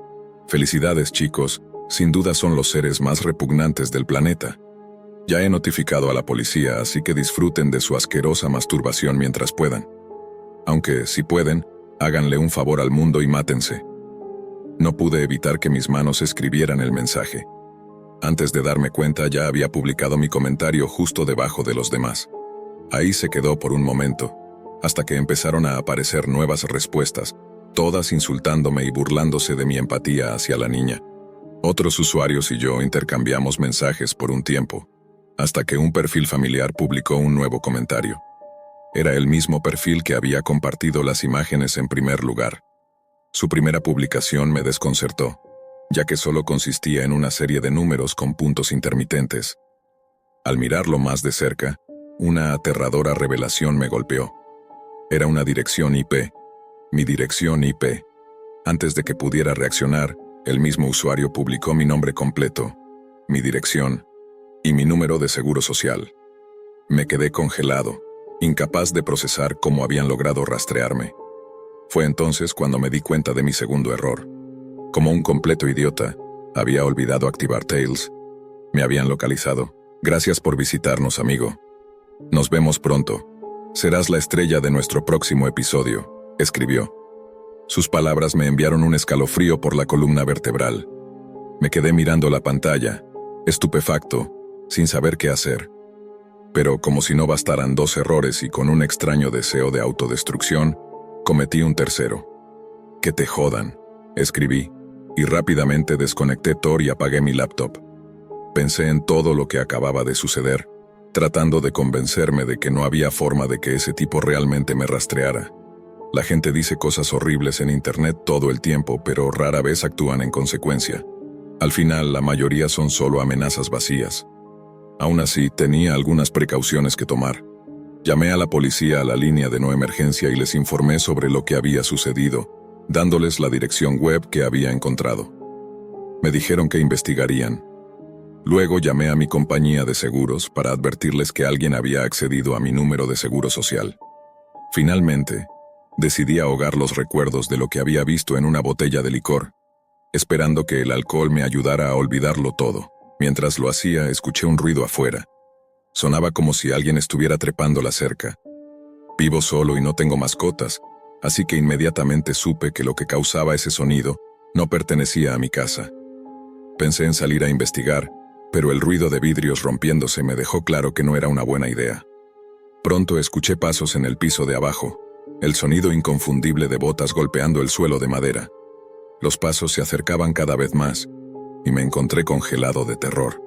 Felicidades, chicos, sin duda son los seres más repugnantes del planeta. Ya he notificado a la policía, así que disfruten de su asquerosa masturbación mientras puedan. Aunque, si pueden, háganle un favor al mundo y mátense. No pude evitar que mis manos escribieran el mensaje. Antes de darme cuenta ya había publicado mi comentario justo debajo de los demás. Ahí se quedó por un momento, hasta que empezaron a aparecer nuevas respuestas, todas insultándome y burlándose de mi empatía hacia la niña. Otros usuarios y yo intercambiamos mensajes por un tiempo, hasta que un perfil familiar publicó un nuevo comentario. Era el mismo perfil que había compartido las imágenes en primer lugar. Su primera publicación me desconcertó, ya que solo consistía en una serie de números con puntos intermitentes. Al mirarlo más de cerca, una aterradora revelación me golpeó. Era una dirección IP, mi dirección IP. Antes de que pudiera reaccionar, el mismo usuario publicó mi nombre completo, mi dirección y mi número de seguro social. Me quedé congelado, incapaz de procesar cómo habían logrado rastrearme. Fue entonces cuando me di cuenta de mi segundo error. Como un completo idiota, había olvidado activar Tails. Me habían localizado. Gracias por visitarnos, amigo. Nos vemos pronto. Serás la estrella de nuestro próximo episodio, escribió. Sus palabras me enviaron un escalofrío por la columna vertebral. Me quedé mirando la pantalla, estupefacto, sin saber qué hacer. Pero como si no bastaran 2 errores y con un extraño deseo de autodestrucción, cometí un tercero. Que te jodan, escribí, y rápidamente desconecté Tor y apagué mi laptop. Pensé en todo lo que acababa de suceder, tratando de convencerme de que no había forma de que ese tipo realmente me rastreara. La gente dice cosas horribles en internet todo el tiempo, pero rara vez actúan en consecuencia. Al final, la mayoría son solo amenazas vacías. Aún así, tenía algunas precauciones que tomar. Llamé a la policía a la línea de no emergencia y les informé sobre lo que había sucedido, dándoles la dirección web que había encontrado. Me dijeron que investigarían. Luego llamé a mi compañía de seguros para advertirles que alguien había accedido a mi número de seguro social. Finalmente, decidí ahogar los recuerdos de lo que había visto en una botella de licor, esperando que el alcohol me ayudara a olvidarlo todo. Mientras lo hacía, escuché un ruido afuera. Sonaba como si alguien estuviera trepando la cerca. Vivo solo y no tengo mascotas, así que inmediatamente supe que lo que causaba ese sonido no pertenecía a mi casa. Pensé en salir a investigar, pero el ruido de vidrios rompiéndose me dejó claro que no era una buena idea. Pronto escuché pasos en el piso de abajo, el sonido inconfundible de botas golpeando el suelo de madera. Los pasos se acercaban cada vez más, y me encontré congelado de terror.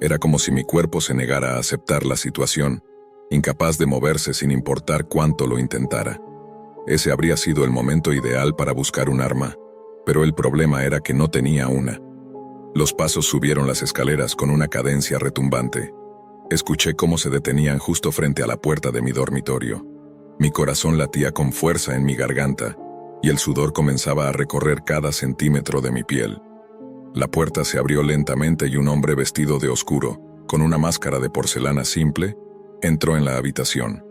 Era como si mi cuerpo se negara a aceptar la situación, incapaz de moverse sin importar cuánto lo intentara. Ese habría sido el momento ideal para buscar un arma, pero el problema era que no tenía una. Los pasos subieron las escaleras con una cadencia retumbante. Escuché cómo se detenían justo frente a la puerta de mi dormitorio. Mi corazón latía con fuerza en mi garganta, y el sudor comenzaba a recorrer cada centímetro de mi piel. La puerta se abrió lentamente y un hombre vestido de oscuro, con una máscara de porcelana simple, entró en la habitación.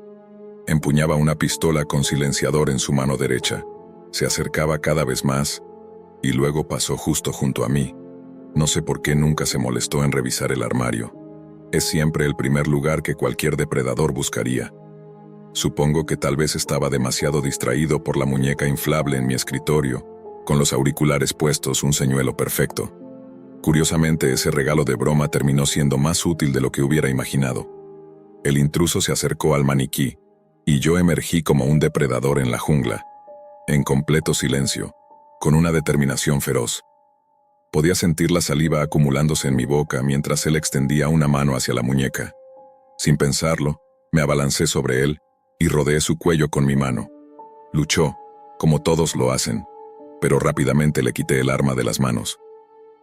Empuñaba una pistola con silenciador en su mano derecha. Se acercaba cada vez más, y luego pasó justo junto a mí. No sé por qué nunca se molestó en revisar el armario. Es siempre el primer lugar que cualquier depredador buscaría. Supongo que tal vez estaba demasiado distraído por la muñeca inflable en mi escritorio, con los auriculares puestos, un señuelo perfecto. Curiosamente, ese regalo de broma terminó siendo más útil de lo que hubiera imaginado. El intruso se acercó al maniquí, y yo emergí como un depredador en la jungla, en completo silencio, con una determinación feroz. Podía sentir la saliva acumulándose en mi boca mientras él extendía una mano hacia la muñeca. Sin pensarlo, me abalancé sobre él y rodeé su cuello con mi mano. Luchó, como todos lo hacen, pero rápidamente le quité el arma de las manos.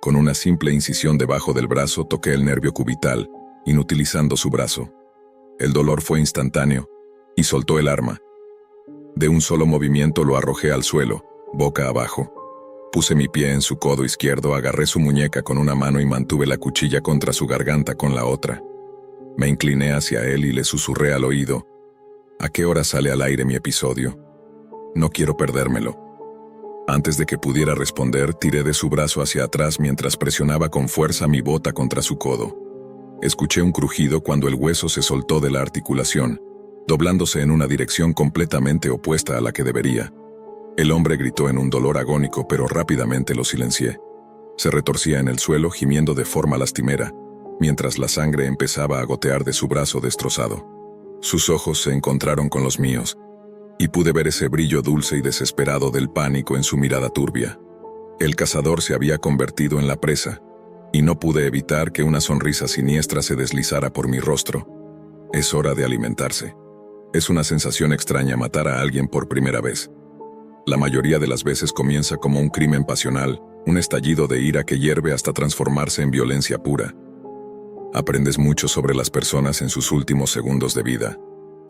Con una simple incisión debajo del brazo toqué el nervio cubital, inutilizando su brazo. El dolor fue instantáneo, y soltó el arma. De un solo movimiento lo arrojé al suelo, boca abajo. Puse mi pie en su codo izquierdo, agarré su muñeca con una mano y mantuve la cuchilla contra su garganta con la otra. Me incliné hacia él y le susurré al oído: ¿A qué hora sale al aire mi episodio? No quiero perdérmelo. Antes de que pudiera responder, tiré de su brazo hacia atrás mientras presionaba con fuerza mi bota contra su codo. Escuché un crujido cuando el hueso se soltó de la articulación, doblándose en una dirección completamente opuesta a la que debería. El hombre gritó en un dolor agónico, pero rápidamente lo silencié. Se retorcía en el suelo, gimiendo de forma lastimera, mientras la sangre empezaba a gotear de su brazo destrozado. Sus ojos se encontraron con los míos, y pude ver ese brillo dulce y desesperado del pánico en su mirada turbia. El cazador se había convertido en la presa, y no pude evitar que una sonrisa siniestra se deslizara por mi rostro. Es hora de alimentarse. Es una sensación extraña matar a alguien por primera vez. La mayoría de las veces comienza como un crimen pasional, un estallido de ira que hierve hasta transformarse en violencia pura. Aprendes mucho sobre las personas en sus últimos segundos de vida,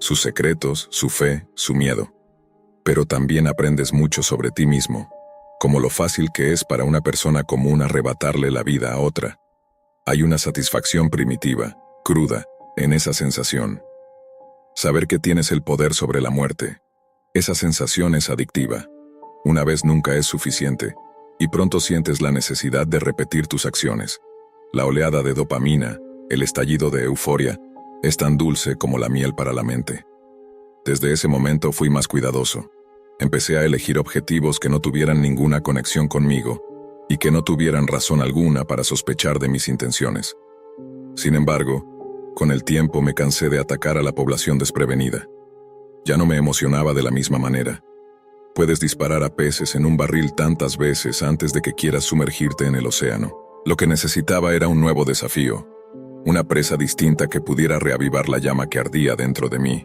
sus secretos, su fe, su miedo. Pero también aprendes mucho sobre ti mismo, como lo fácil que es para una persona común arrebatarle la vida a otra. Hay una satisfacción primitiva, cruda, en esa sensación. Saber que tienes el poder sobre la muerte. Esa sensación es adictiva. Una vez nunca es suficiente, y pronto sientes la necesidad de repetir tus acciones. La oleada de dopamina, el estallido de euforia, es tan dulce como la miel para la mente. Desde ese momento fui más cuidadoso. Empecé a elegir objetivos que no tuvieran ninguna conexión conmigo y que no tuvieran razón alguna para sospechar de mis intenciones. Sin embargo, con el tiempo me cansé de atacar a la población desprevenida. Ya no me emocionaba de la misma manera. Puedes disparar a peces en un barril tantas veces antes de que quieras sumergirte en el océano. Lo que necesitaba era un nuevo desafío, una presa distinta que pudiera reavivar la llama que ardía dentro de mí.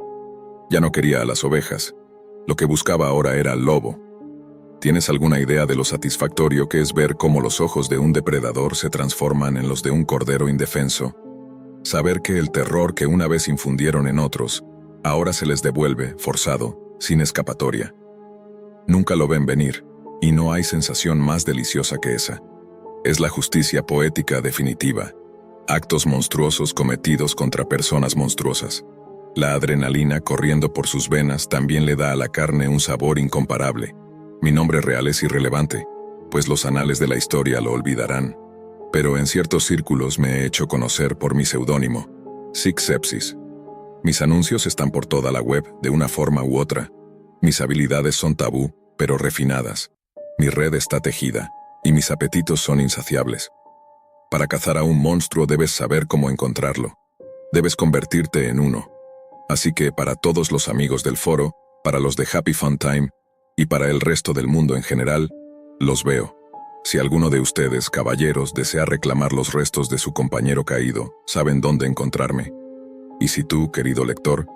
Ya no quería a las ovejas. Lo que buscaba ahora era al lobo. ¿Tienes alguna idea de lo satisfactorio que es ver cómo los ojos de un depredador se transforman en los de un cordero indefenso? Saber que el terror que una vez infundieron en otros, ahora se les devuelve, forzado, sin escapatoria. Nunca lo ven venir, y no hay sensación más deliciosa que esa. Es la justicia poética definitiva. Actos monstruosos cometidos contra personas monstruosas. La adrenalina corriendo por sus venas también le da a la carne un sabor incomparable. Mi nombre real es irrelevante, pues los anales de la historia lo olvidarán. Pero en ciertos círculos me he hecho conocer por mi seudónimo, Sick Sepsis. Mis anuncios están por toda la web, de una forma u otra. Mis habilidades son tabú, pero refinadas. Mi red está tejida, y mis apetitos son insaciables. Para cazar a un monstruo debes saber cómo encontrarlo. Debes convertirte en uno. Así que para todos los amigos del foro, para los de Happy Fun Time, y para el resto del mundo en general, los veo. Si alguno de ustedes, caballeros, desea reclamar los restos de su compañero caído, saben dónde encontrarme. Y si tú, querido lector,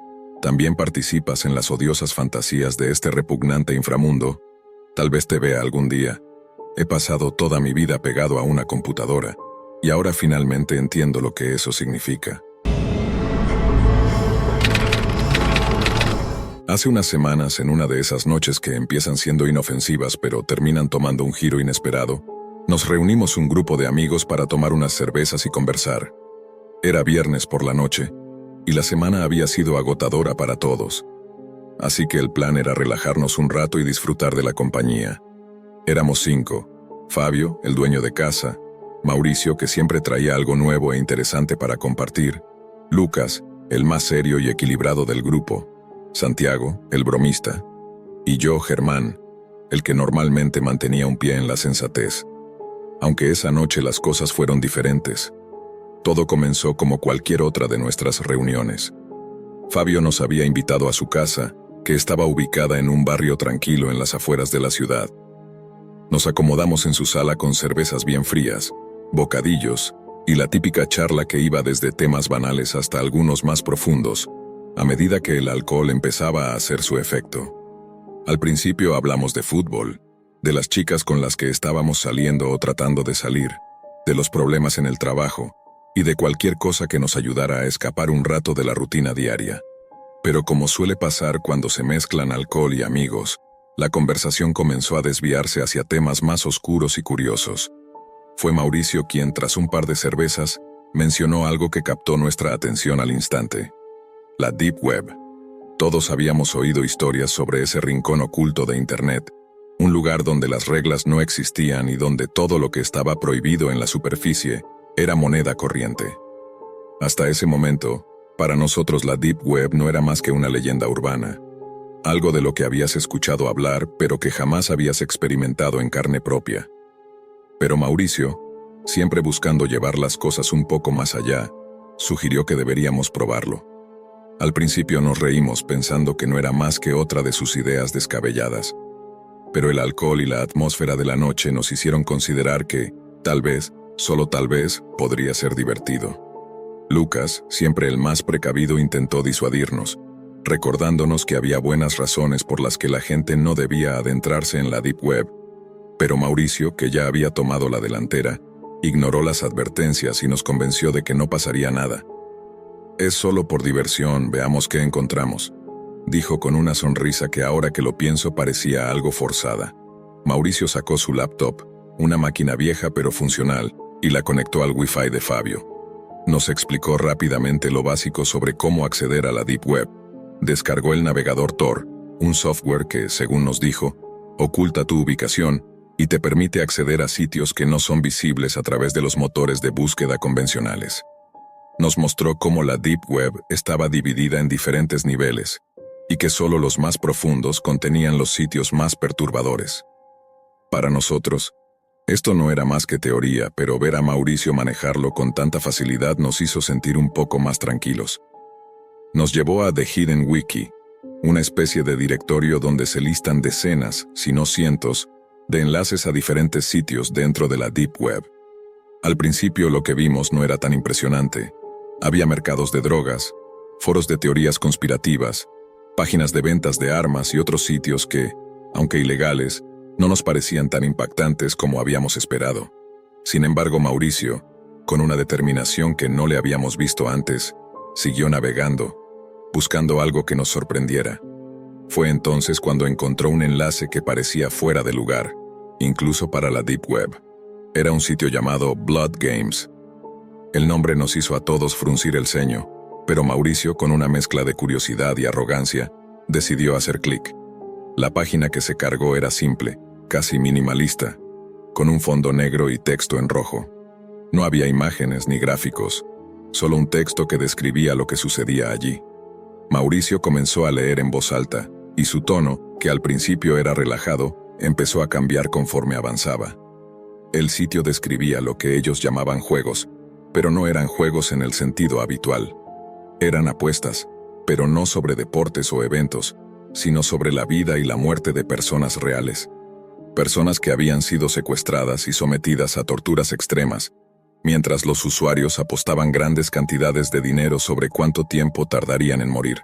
también participas en las odiosas fantasías de este repugnante inframundo, tal vez te vea algún día. He pasado toda mi vida pegado a una computadora, y ahora finalmente entiendo lo que eso significa. Hace unas semanas, en una de esas noches que empiezan siendo inofensivas pero terminan tomando un giro inesperado, nos reunimos un grupo de amigos para tomar unas cervezas y conversar. Era viernes por la noche, y la semana había sido agotadora para todos. Así que el plan era relajarnos un rato y disfrutar de la compañía. Éramos 5, Fabio, el dueño de casa, Mauricio, que siempre traía algo nuevo e interesante para compartir, Lucas, el más serio y equilibrado del grupo, Santiago, el bromista, y yo, Germán, el que normalmente mantenía un pie en la sensatez. Aunque esa noche las cosas fueron diferentes. Todo comenzó como cualquier otra de nuestras reuniones. Fabio nos había invitado a su casa, que estaba ubicada en un barrio tranquilo en las afueras de la ciudad. Nos acomodamos en su sala con cervezas bien frías, bocadillos, y la típica charla que iba desde temas banales hasta algunos más profundos, a medida que el alcohol empezaba a hacer su efecto. Al principio hablamos de fútbol, de las chicas con las que estábamos saliendo o tratando de salir, de los problemas en el trabajo, y de cualquier cosa que nos ayudara a escapar un rato de la rutina diaria. Pero como suele pasar cuando se mezclan alcohol y amigos, la conversación comenzó a desviarse hacia temas más oscuros y curiosos. Fue Mauricio quien, tras un par de cervezas, mencionó algo que captó nuestra atención al instante. La Deep Web. Todos habíamos oído historias sobre ese rincón oculto de Internet, un lugar donde las reglas no existían y donde todo lo que estaba prohibido en la superficie era moneda corriente. Hasta ese momento, para nosotros la Deep Web no era más que una leyenda urbana, algo de lo que habías escuchado hablar pero que jamás habías experimentado en carne propia. Pero Mauricio, siempre buscando llevar las cosas un poco más allá, sugirió que deberíamos probarlo. Al principio nos reímos pensando que no era más que otra de sus ideas descabelladas, pero el alcohol y la atmósfera de la noche nos hicieron considerar que, tal vez, solo tal vez, podría ser divertido. Lucas, siempre el más precavido, intentó disuadirnos, recordándonos que había buenas razones por las que la gente no debía adentrarse en la Deep Web, pero Mauricio, que ya había tomado la delantera, ignoró las advertencias y nos convenció de que no pasaría nada. «Es solo por diversión, veamos qué encontramos», dijo con una sonrisa que ahora que lo pienso parecía algo forzada. Mauricio sacó su laptop, una máquina vieja pero funcional, y la conectó al Wi-Fi de Fabio. Nos explicó rápidamente lo básico sobre cómo acceder a la Deep Web. Descargó el navegador Tor, un software que, según nos dijo, oculta tu ubicación y te permite acceder a sitios que no son visibles a través de los motores de búsqueda convencionales. Nos mostró cómo la Deep Web estaba dividida en diferentes niveles, y que solo los más profundos contenían los sitios más perturbadores. Para nosotros, esto no era más que teoría, pero ver a Mauricio manejarlo con tanta facilidad nos hizo sentir un poco más tranquilos. Nos llevó a The Hidden Wiki, una especie de directorio donde se listan decenas, si no cientos, de enlaces a diferentes sitios dentro de la Deep Web. Al principio lo que vimos no era tan impresionante. Había mercados de drogas, foros de teorías conspirativas, páginas de ventas de armas y otros sitios que, aunque ilegales, no nos parecían tan impactantes como habíamos esperado. Sin embargo, Mauricio, con una determinación que no le habíamos visto antes, siguió navegando, buscando algo que nos sorprendiera. Fue entonces cuando encontró un enlace que parecía fuera de lugar, incluso para la Deep Web. Era un sitio llamado Blood Games. El nombre nos hizo a todos fruncir el ceño, pero Mauricio, con una mezcla de curiosidad y arrogancia, decidió hacer clic. La página que se cargó era simple, casi minimalista, con un fondo negro y texto en rojo. No había imágenes ni gráficos, solo un texto que describía lo que sucedía allí. Mauricio comenzó a leer en voz alta, y su tono, que al principio era relajado, empezó a cambiar conforme avanzaba. El sitio describía lo que ellos llamaban juegos, pero no eran juegos en el sentido habitual. Eran apuestas, pero no sobre deportes o eventos, sino sobre la vida y la muerte de personas reales. Personas que habían sido secuestradas y sometidas a torturas extremas, mientras los usuarios apostaban grandes cantidades de dinero sobre cuánto tiempo tardarían en morir.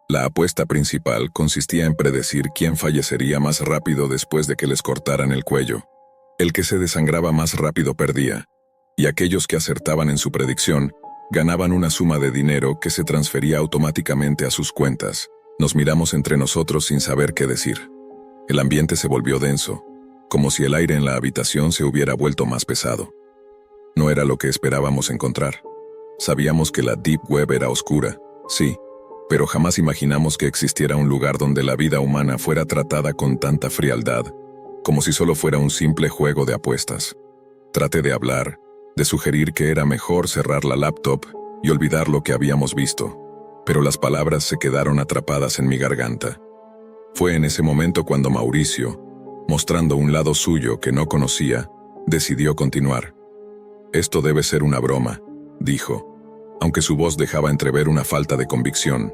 La apuesta principal consistía en predecir quién fallecería más rápido después de que les cortaran el cuello. El que se desangraba más rápido perdía, y aquellos que acertaban en su predicción ganaban una suma de dinero que se transfería automáticamente a sus cuentas. Nos miramos entre nosotros sin saber qué decir. El ambiente se volvió denso, como si el aire en la habitación se hubiera vuelto más pesado. No era lo que esperábamos encontrar. Sabíamos que la Deep Web era oscura, sí, pero jamás imaginamos que existiera un lugar donde la vida humana fuera tratada con tanta frialdad, como si solo fuera un simple juego de apuestas. Traté de hablar, de sugerir que era mejor cerrar la laptop y olvidar lo que habíamos visto, pero las palabras se quedaron atrapadas en mi garganta. Fue en ese momento cuando Mauricio, mostrando un lado suyo que no conocía, decidió continuar. «Esto debe ser una broma», dijo, aunque su voz dejaba entrever una falta de convicción.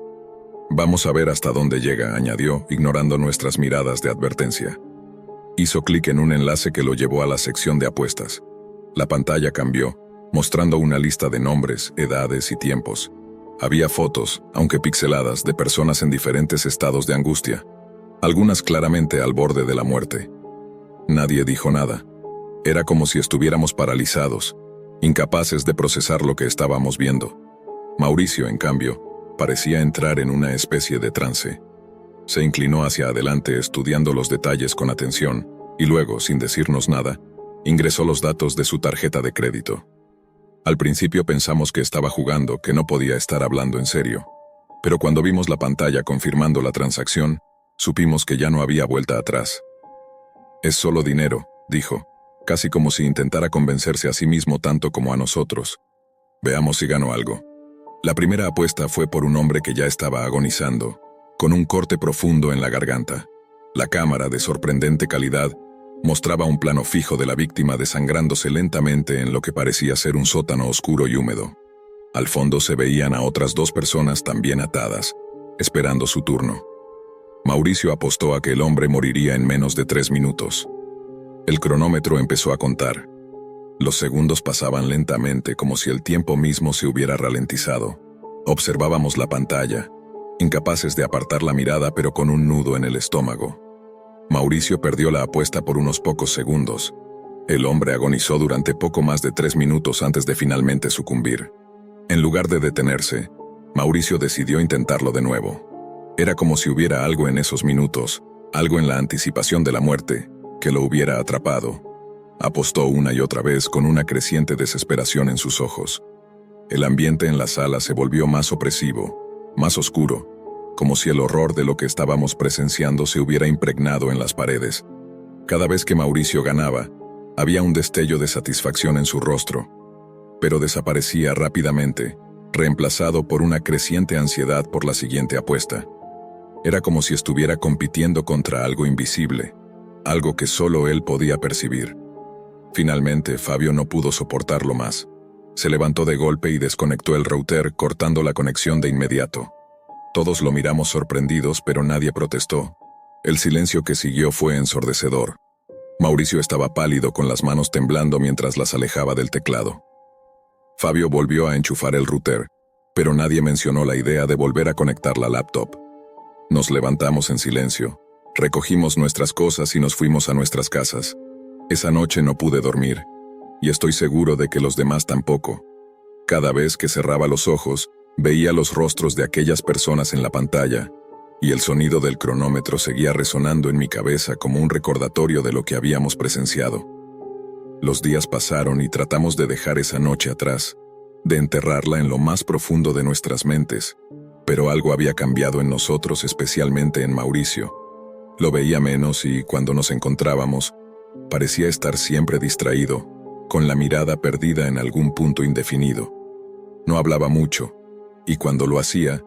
«Vamos a ver hasta dónde llega», añadió, ignorando nuestras miradas de advertencia. Hizo clic en un enlace que lo llevó a la sección de apuestas. La pantalla cambió, mostrando una lista de nombres, edades y tiempos. Había fotos, aunque pixeladas, de personas en diferentes estados de angustia, algunas claramente al borde de la muerte. Nadie dijo nada. Era como si estuviéramos paralizados, incapaces de procesar lo que estábamos viendo. Mauricio, en cambio, parecía entrar en una especie de trance. Se inclinó hacia adelante estudiando los detalles con atención, y luego, sin decirnos nada, ingresó los datos de su tarjeta de crédito. Al principio pensamos que estaba jugando, que no podía estar hablando en serio. Pero cuando vimos la pantalla confirmando la transacción, supimos que ya no había vuelta atrás. «Es solo dinero», dijo, casi como si intentara convencerse a sí mismo tanto como a nosotros. Veamos si gano algo. La primera apuesta fue por un hombre que ya estaba agonizando, con un corte profundo en la garganta. La cámara, de sorprendente calidad, mostraba un plano fijo de la víctima desangrándose lentamente en lo que parecía ser un sótano oscuro y húmedo. Al fondo se veían a otras 2 personas también atadas, esperando su turno. Mauricio apostó a que el hombre moriría en menos de 3 minutos. El cronómetro empezó a contar. Los segundos pasaban lentamente como si el tiempo mismo se hubiera ralentizado. Observábamos la pantalla, incapaces de apartar la mirada pero con un nudo en el estómago. Mauricio perdió la apuesta por unos pocos segundos. El hombre agonizó durante poco más de 3 minutos antes de finalmente sucumbir. En lugar de detenerse, Mauricio decidió intentarlo de nuevo. Era como si hubiera algo en esos minutos, algo en la anticipación de la muerte, que lo hubiera atrapado. Apostó una y otra vez con una creciente desesperación en sus ojos. El ambiente en la sala se volvió más opresivo, más oscuro, como si el horror de lo que estábamos presenciando se hubiera impregnado en las paredes. Cada vez que Mauricio ganaba, había un destello de satisfacción en su rostro, pero desaparecía rápidamente, reemplazado por una creciente ansiedad por la siguiente apuesta. Era como si estuviera compitiendo contra algo invisible, algo que solo él podía percibir. Finalmente, Fabio no pudo soportarlo más. Se levantó de golpe y desconectó el router, cortando la conexión de inmediato. Todos lo miramos sorprendidos, pero nadie protestó. El silencio que siguió fue ensordecedor. Mauricio estaba pálido, con las manos temblando mientras las alejaba del teclado. Fabio volvió a enchufar el router, pero nadie mencionó la idea de volver a conectar la laptop. Nos levantamos en silencio, recogimos nuestras cosas y nos fuimos a nuestras casas. Esa noche no pude dormir, y estoy seguro de que los demás tampoco. Cada vez que cerraba los ojos, veía los rostros de aquellas personas en la pantalla, y el sonido del cronómetro seguía resonando en mi cabeza como un recordatorio de lo que habíamos presenciado. Los días pasaron y tratamos de dejar esa noche atrás, de enterrarla en lo más profundo de nuestras mentes, pero algo había cambiado en nosotros, especialmente en Mauricio. Lo veía menos y, cuando nos encontrábamos, parecía estar siempre distraído, con la mirada perdida en algún punto indefinido. No hablaba mucho, y cuando lo hacía,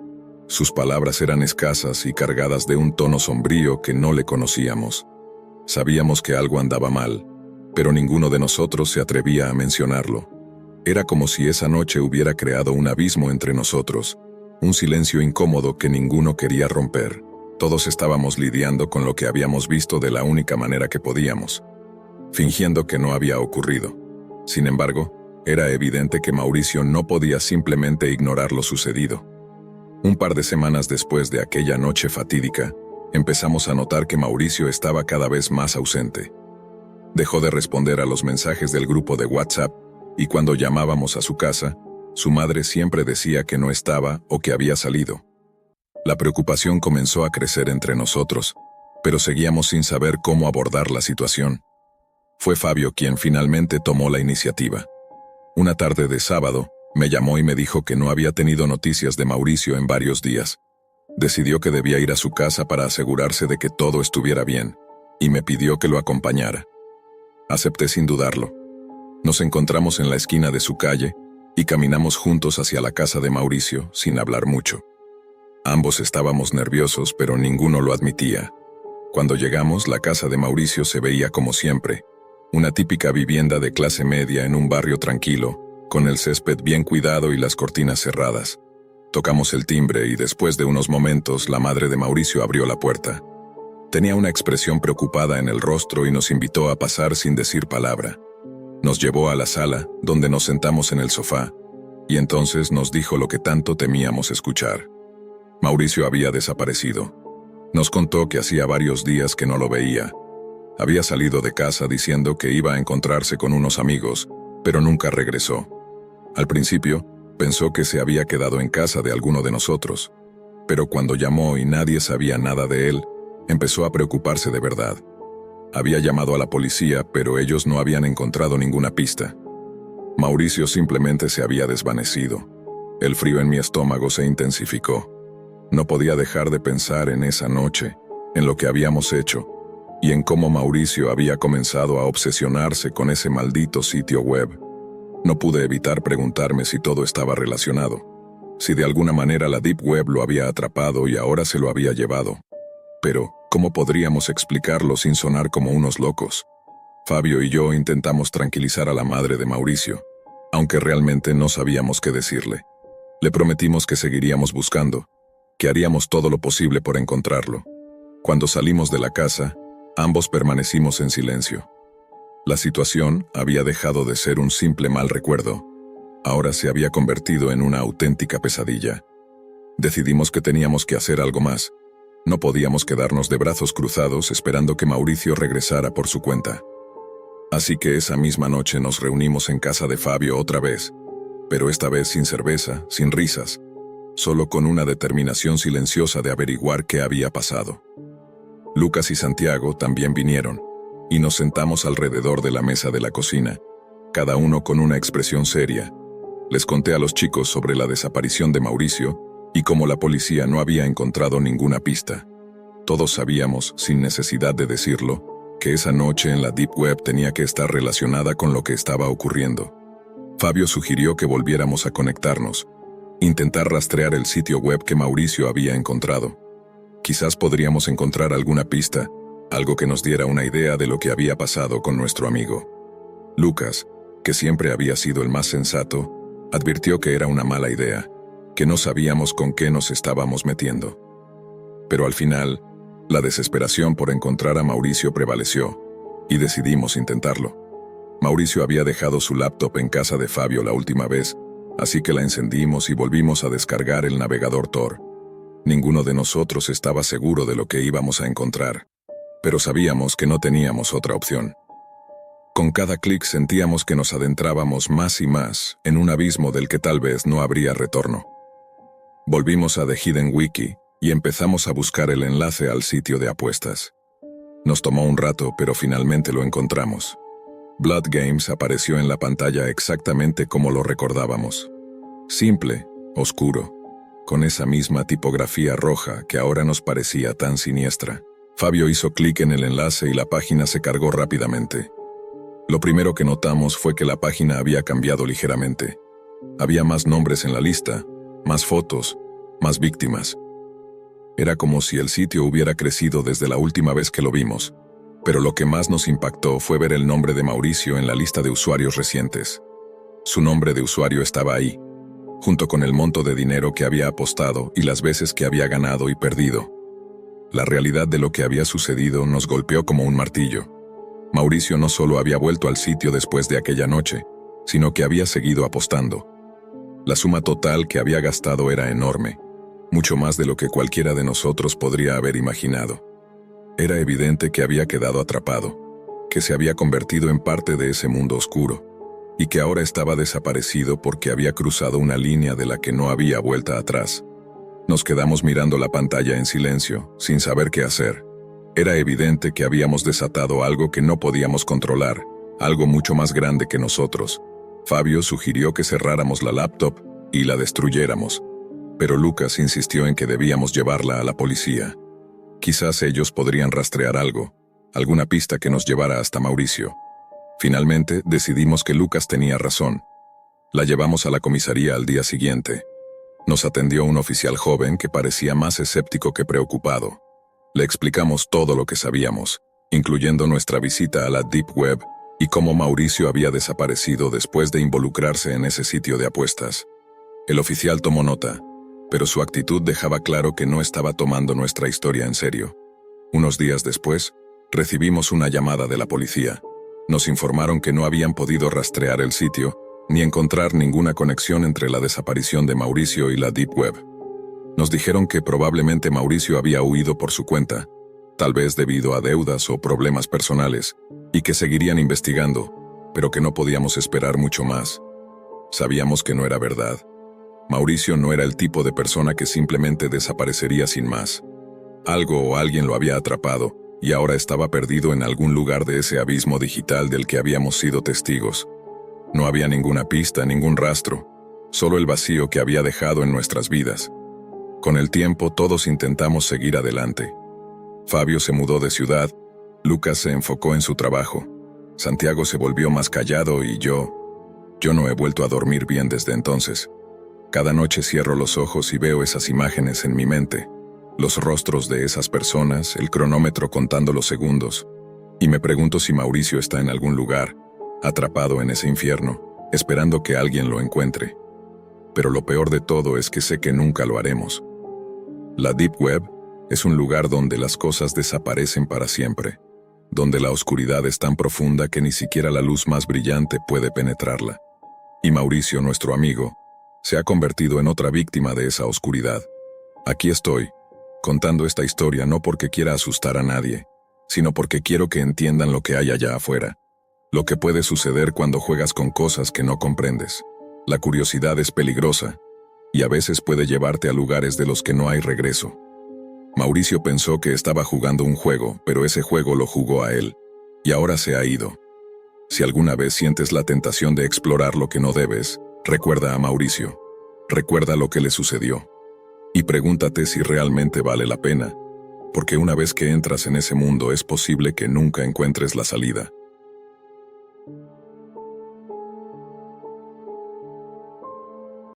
sus palabras eran escasas y cargadas de un tono sombrío que no le conocíamos. Sabíamos que algo andaba mal, pero ninguno de nosotros se atrevía a mencionarlo. Era como si esa noche hubiera creado un abismo entre nosotros, un silencio incómodo que ninguno quería romper. Todos estábamos lidiando con lo que habíamos visto de la única manera que podíamos, fingiendo que no había ocurrido. Sin embargo, era evidente que Mauricio no podía simplemente ignorar lo sucedido. Un par de semanas después de aquella noche fatídica, empezamos a notar que Mauricio estaba cada vez más ausente. Dejó de responder a los mensajes del grupo de WhatsApp, y cuando llamábamos a su casa, su madre siempre decía que no estaba o que había salido. La preocupación comenzó a crecer entre nosotros, pero seguíamos sin saber cómo abordar la situación. Fue Fabio quien finalmente tomó la iniciativa. Una tarde de sábado, me llamó y me dijo que no había tenido noticias de Mauricio en varios días. Decidió que debía ir a su casa para asegurarse de que todo estuviera bien, y me pidió que lo acompañara. Acepté sin dudarlo. Nos encontramos en la esquina de su calle y caminamos juntos hacia la casa de Mauricio, sin hablar mucho. Ambos estábamos nerviosos, pero ninguno lo admitía. Cuando llegamos, la casa de Mauricio se veía como siempre, una típica vivienda de clase media en un barrio tranquilo, con el césped bien cuidado y las cortinas cerradas. Tocamos el timbre y después de unos momentos la madre de Mauricio abrió la puerta. Tenía una expresión preocupada en el rostro y nos invitó a pasar sin decir palabra. Nos llevó a la sala, donde nos sentamos en el sofá, y entonces nos dijo lo que tanto temíamos escuchar. Mauricio había desaparecido. Nos contó que hacía varios días que no lo veía. Había salido de casa diciendo que iba a encontrarse con unos amigos, pero nunca regresó. Al principio, pensó que se había quedado en casa de alguno de nosotros, pero cuando llamó y nadie sabía nada de él, empezó a preocuparse de verdad. Había llamado a la policía, pero ellos no habían encontrado ninguna pista. Mauricio simplemente se había desvanecido. El frío en mi estómago se intensificó. No podía dejar de pensar en esa noche, en lo que habíamos hecho, y en cómo Mauricio había comenzado a obsesionarse con ese maldito sitio web. No pude evitar preguntarme si todo estaba relacionado, si de alguna manera la Deep Web lo había atrapado y ahora se lo había llevado. Pero, ¿cómo podríamos explicarlo sin sonar como unos locos? Fabio y yo intentamos tranquilizar a la madre de Mauricio, aunque realmente no sabíamos qué decirle. Le prometimos que seguiríamos buscando, que haríamos todo lo posible por encontrarlo. Cuando salimos de la casa, ambos permanecimos en silencio. La situación había dejado de ser un simple mal recuerdo. Ahora se había convertido en una auténtica pesadilla. Decidimos que teníamos que hacer algo más. No podíamos quedarnos de brazos cruzados esperando que Mauricio regresara por su cuenta. Así que esa misma noche nos reunimos en casa de Fabio otra vez, pero esta vez sin cerveza, sin risas, solo con una determinación silenciosa de averiguar qué había pasado. Lucas y Santiago también vinieron, y nos sentamos alrededor de la mesa de la cocina, cada uno con una expresión seria. Les conté a los chicos sobre la desaparición de Mauricio y cómo la policía no había encontrado ninguna pista. Todos sabíamos, sin necesidad de decirlo, que esa noche en la Deep Web tenía que estar relacionada con lo que estaba ocurriendo. Fabio sugirió que volviéramos a conectarnos, intentar rastrear el sitio web que Mauricio había encontrado. Quizás podríamos encontrar alguna pista, algo que nos diera una idea de lo que había pasado con nuestro amigo. Lucas, que siempre había sido el más sensato, advirtió que era una mala idea, que no sabíamos con qué nos estábamos metiendo. Pero al final, la desesperación por encontrar a Mauricio prevaleció, y decidimos intentarlo. Mauricio había dejado su laptop en casa de Fabio la última vez, así que la encendimos y volvimos a descargar el navegador Tor. Ninguno de nosotros estaba seguro de lo que íbamos a encontrar, pero sabíamos que no teníamos otra opción. Con cada clic sentíamos que nos adentrábamos más y más en un abismo del que tal vez no habría retorno. Volvimos a The Hidden Wiki y empezamos a buscar el enlace al sitio de apuestas. Nos tomó un rato, pero finalmente lo encontramos. Blood Games apareció en la pantalla exactamente como lo recordábamos. Simple, oscuro, con esa misma tipografía roja que ahora nos parecía tan siniestra. Fabio hizo clic en el enlace y la página se cargó rápidamente. Lo primero que notamos fue que la página había cambiado ligeramente. Había más nombres en la lista, más fotos, más víctimas. Era como si el sitio hubiera crecido desde la última vez que lo vimos, pero lo que más nos impactó fue ver el nombre de Mauricio en la lista de usuarios recientes. Su nombre de usuario estaba ahí, junto con el monto de dinero que había apostado y las veces que había ganado y perdido. La realidad de lo que había sucedido nos golpeó como un martillo. Mauricio no solo había vuelto al sitio después de aquella noche, sino que había seguido apostando. La suma total que había gastado era enorme, mucho más de lo que cualquiera de nosotros podría haber imaginado. Era evidente que había quedado atrapado, que se había convertido en parte de ese mundo oscuro, y que ahora estaba desaparecido porque había cruzado una línea de la que no había vuelta atrás. Nos quedamos mirando la pantalla en silencio, sin saber qué hacer. Era evidente que habíamos desatado algo que no podíamos controlar, algo mucho más grande que nosotros. Fabio sugirió que cerráramos la laptop y la destruyéramos, pero Lucas insistió en que debíamos llevarla a la policía. Quizás ellos podrían rastrear algo, alguna pista que nos llevara hasta Mauricio. Finalmente, decidimos que Lucas tenía razón. La llevamos a la comisaría al día siguiente. Nos atendió un oficial joven que parecía más escéptico que preocupado. Le explicamos todo lo que sabíamos, incluyendo nuestra visita a la Deep Web y cómo Mauricio había desaparecido después de involucrarse en ese sitio de apuestas. El oficial tomó nota, pero su actitud dejaba claro que no estaba tomando nuestra historia en serio. Unos días después, recibimos una llamada de la policía. Nos informaron que no habían podido rastrear el sitio ni encontrar ninguna conexión entre la desaparición de Mauricio y la Deep Web. Nos dijeron que probablemente Mauricio había huido por su cuenta, tal vez debido a deudas o problemas personales, y que seguirían investigando, pero que no podíamos esperar mucho más. Sabíamos que no era verdad. Mauricio no era el tipo de persona que simplemente desaparecería sin más. Algo o alguien lo había atrapado, y ahora estaba perdido en algún lugar de ese abismo digital del que habíamos sido testigos. No había ninguna pista, ningún rastro, solo el vacío que había dejado en nuestras vidas. Con el tiempo todos intentamos seguir adelante. Fabio se mudó de ciudad, Lucas se enfocó en su trabajo, Santiago se volvió más callado y yo Yo no he vuelto a dormir bien desde entonces. Cada noche cierro los ojos y veo esas imágenes en mi mente, los rostros de esas personas, el cronómetro contando los segundos, y me pregunto si Mauricio está en algún lugar, atrapado en ese infierno, esperando que alguien lo encuentre. Pero lo peor de todo es que sé que nunca lo haremos. La Deep Web es un lugar donde las cosas desaparecen para siempre, donde la oscuridad es tan profunda que ni siquiera la luz más brillante puede penetrarla. Y Mauricio, nuestro amigo, se ha convertido en otra víctima de esa oscuridad. Aquí estoy, contando esta historia no porque quiera asustar a nadie, sino porque quiero que entiendan lo que hay allá afuera, lo que puede suceder cuando juegas con cosas que no comprendes. La curiosidad es peligrosa, y a veces puede llevarte a lugares de los que no hay regreso. Mauricio pensó que estaba jugando un juego, pero ese juego lo jugó a él, y ahora se ha ido. Si alguna vez sientes la tentación de explorar lo que no debes, recuerda a Mauricio. Recuerda lo que le sucedió. Y pregúntate si realmente vale la pena, porque una vez que entras en ese mundo es posible que nunca encuentres la salida.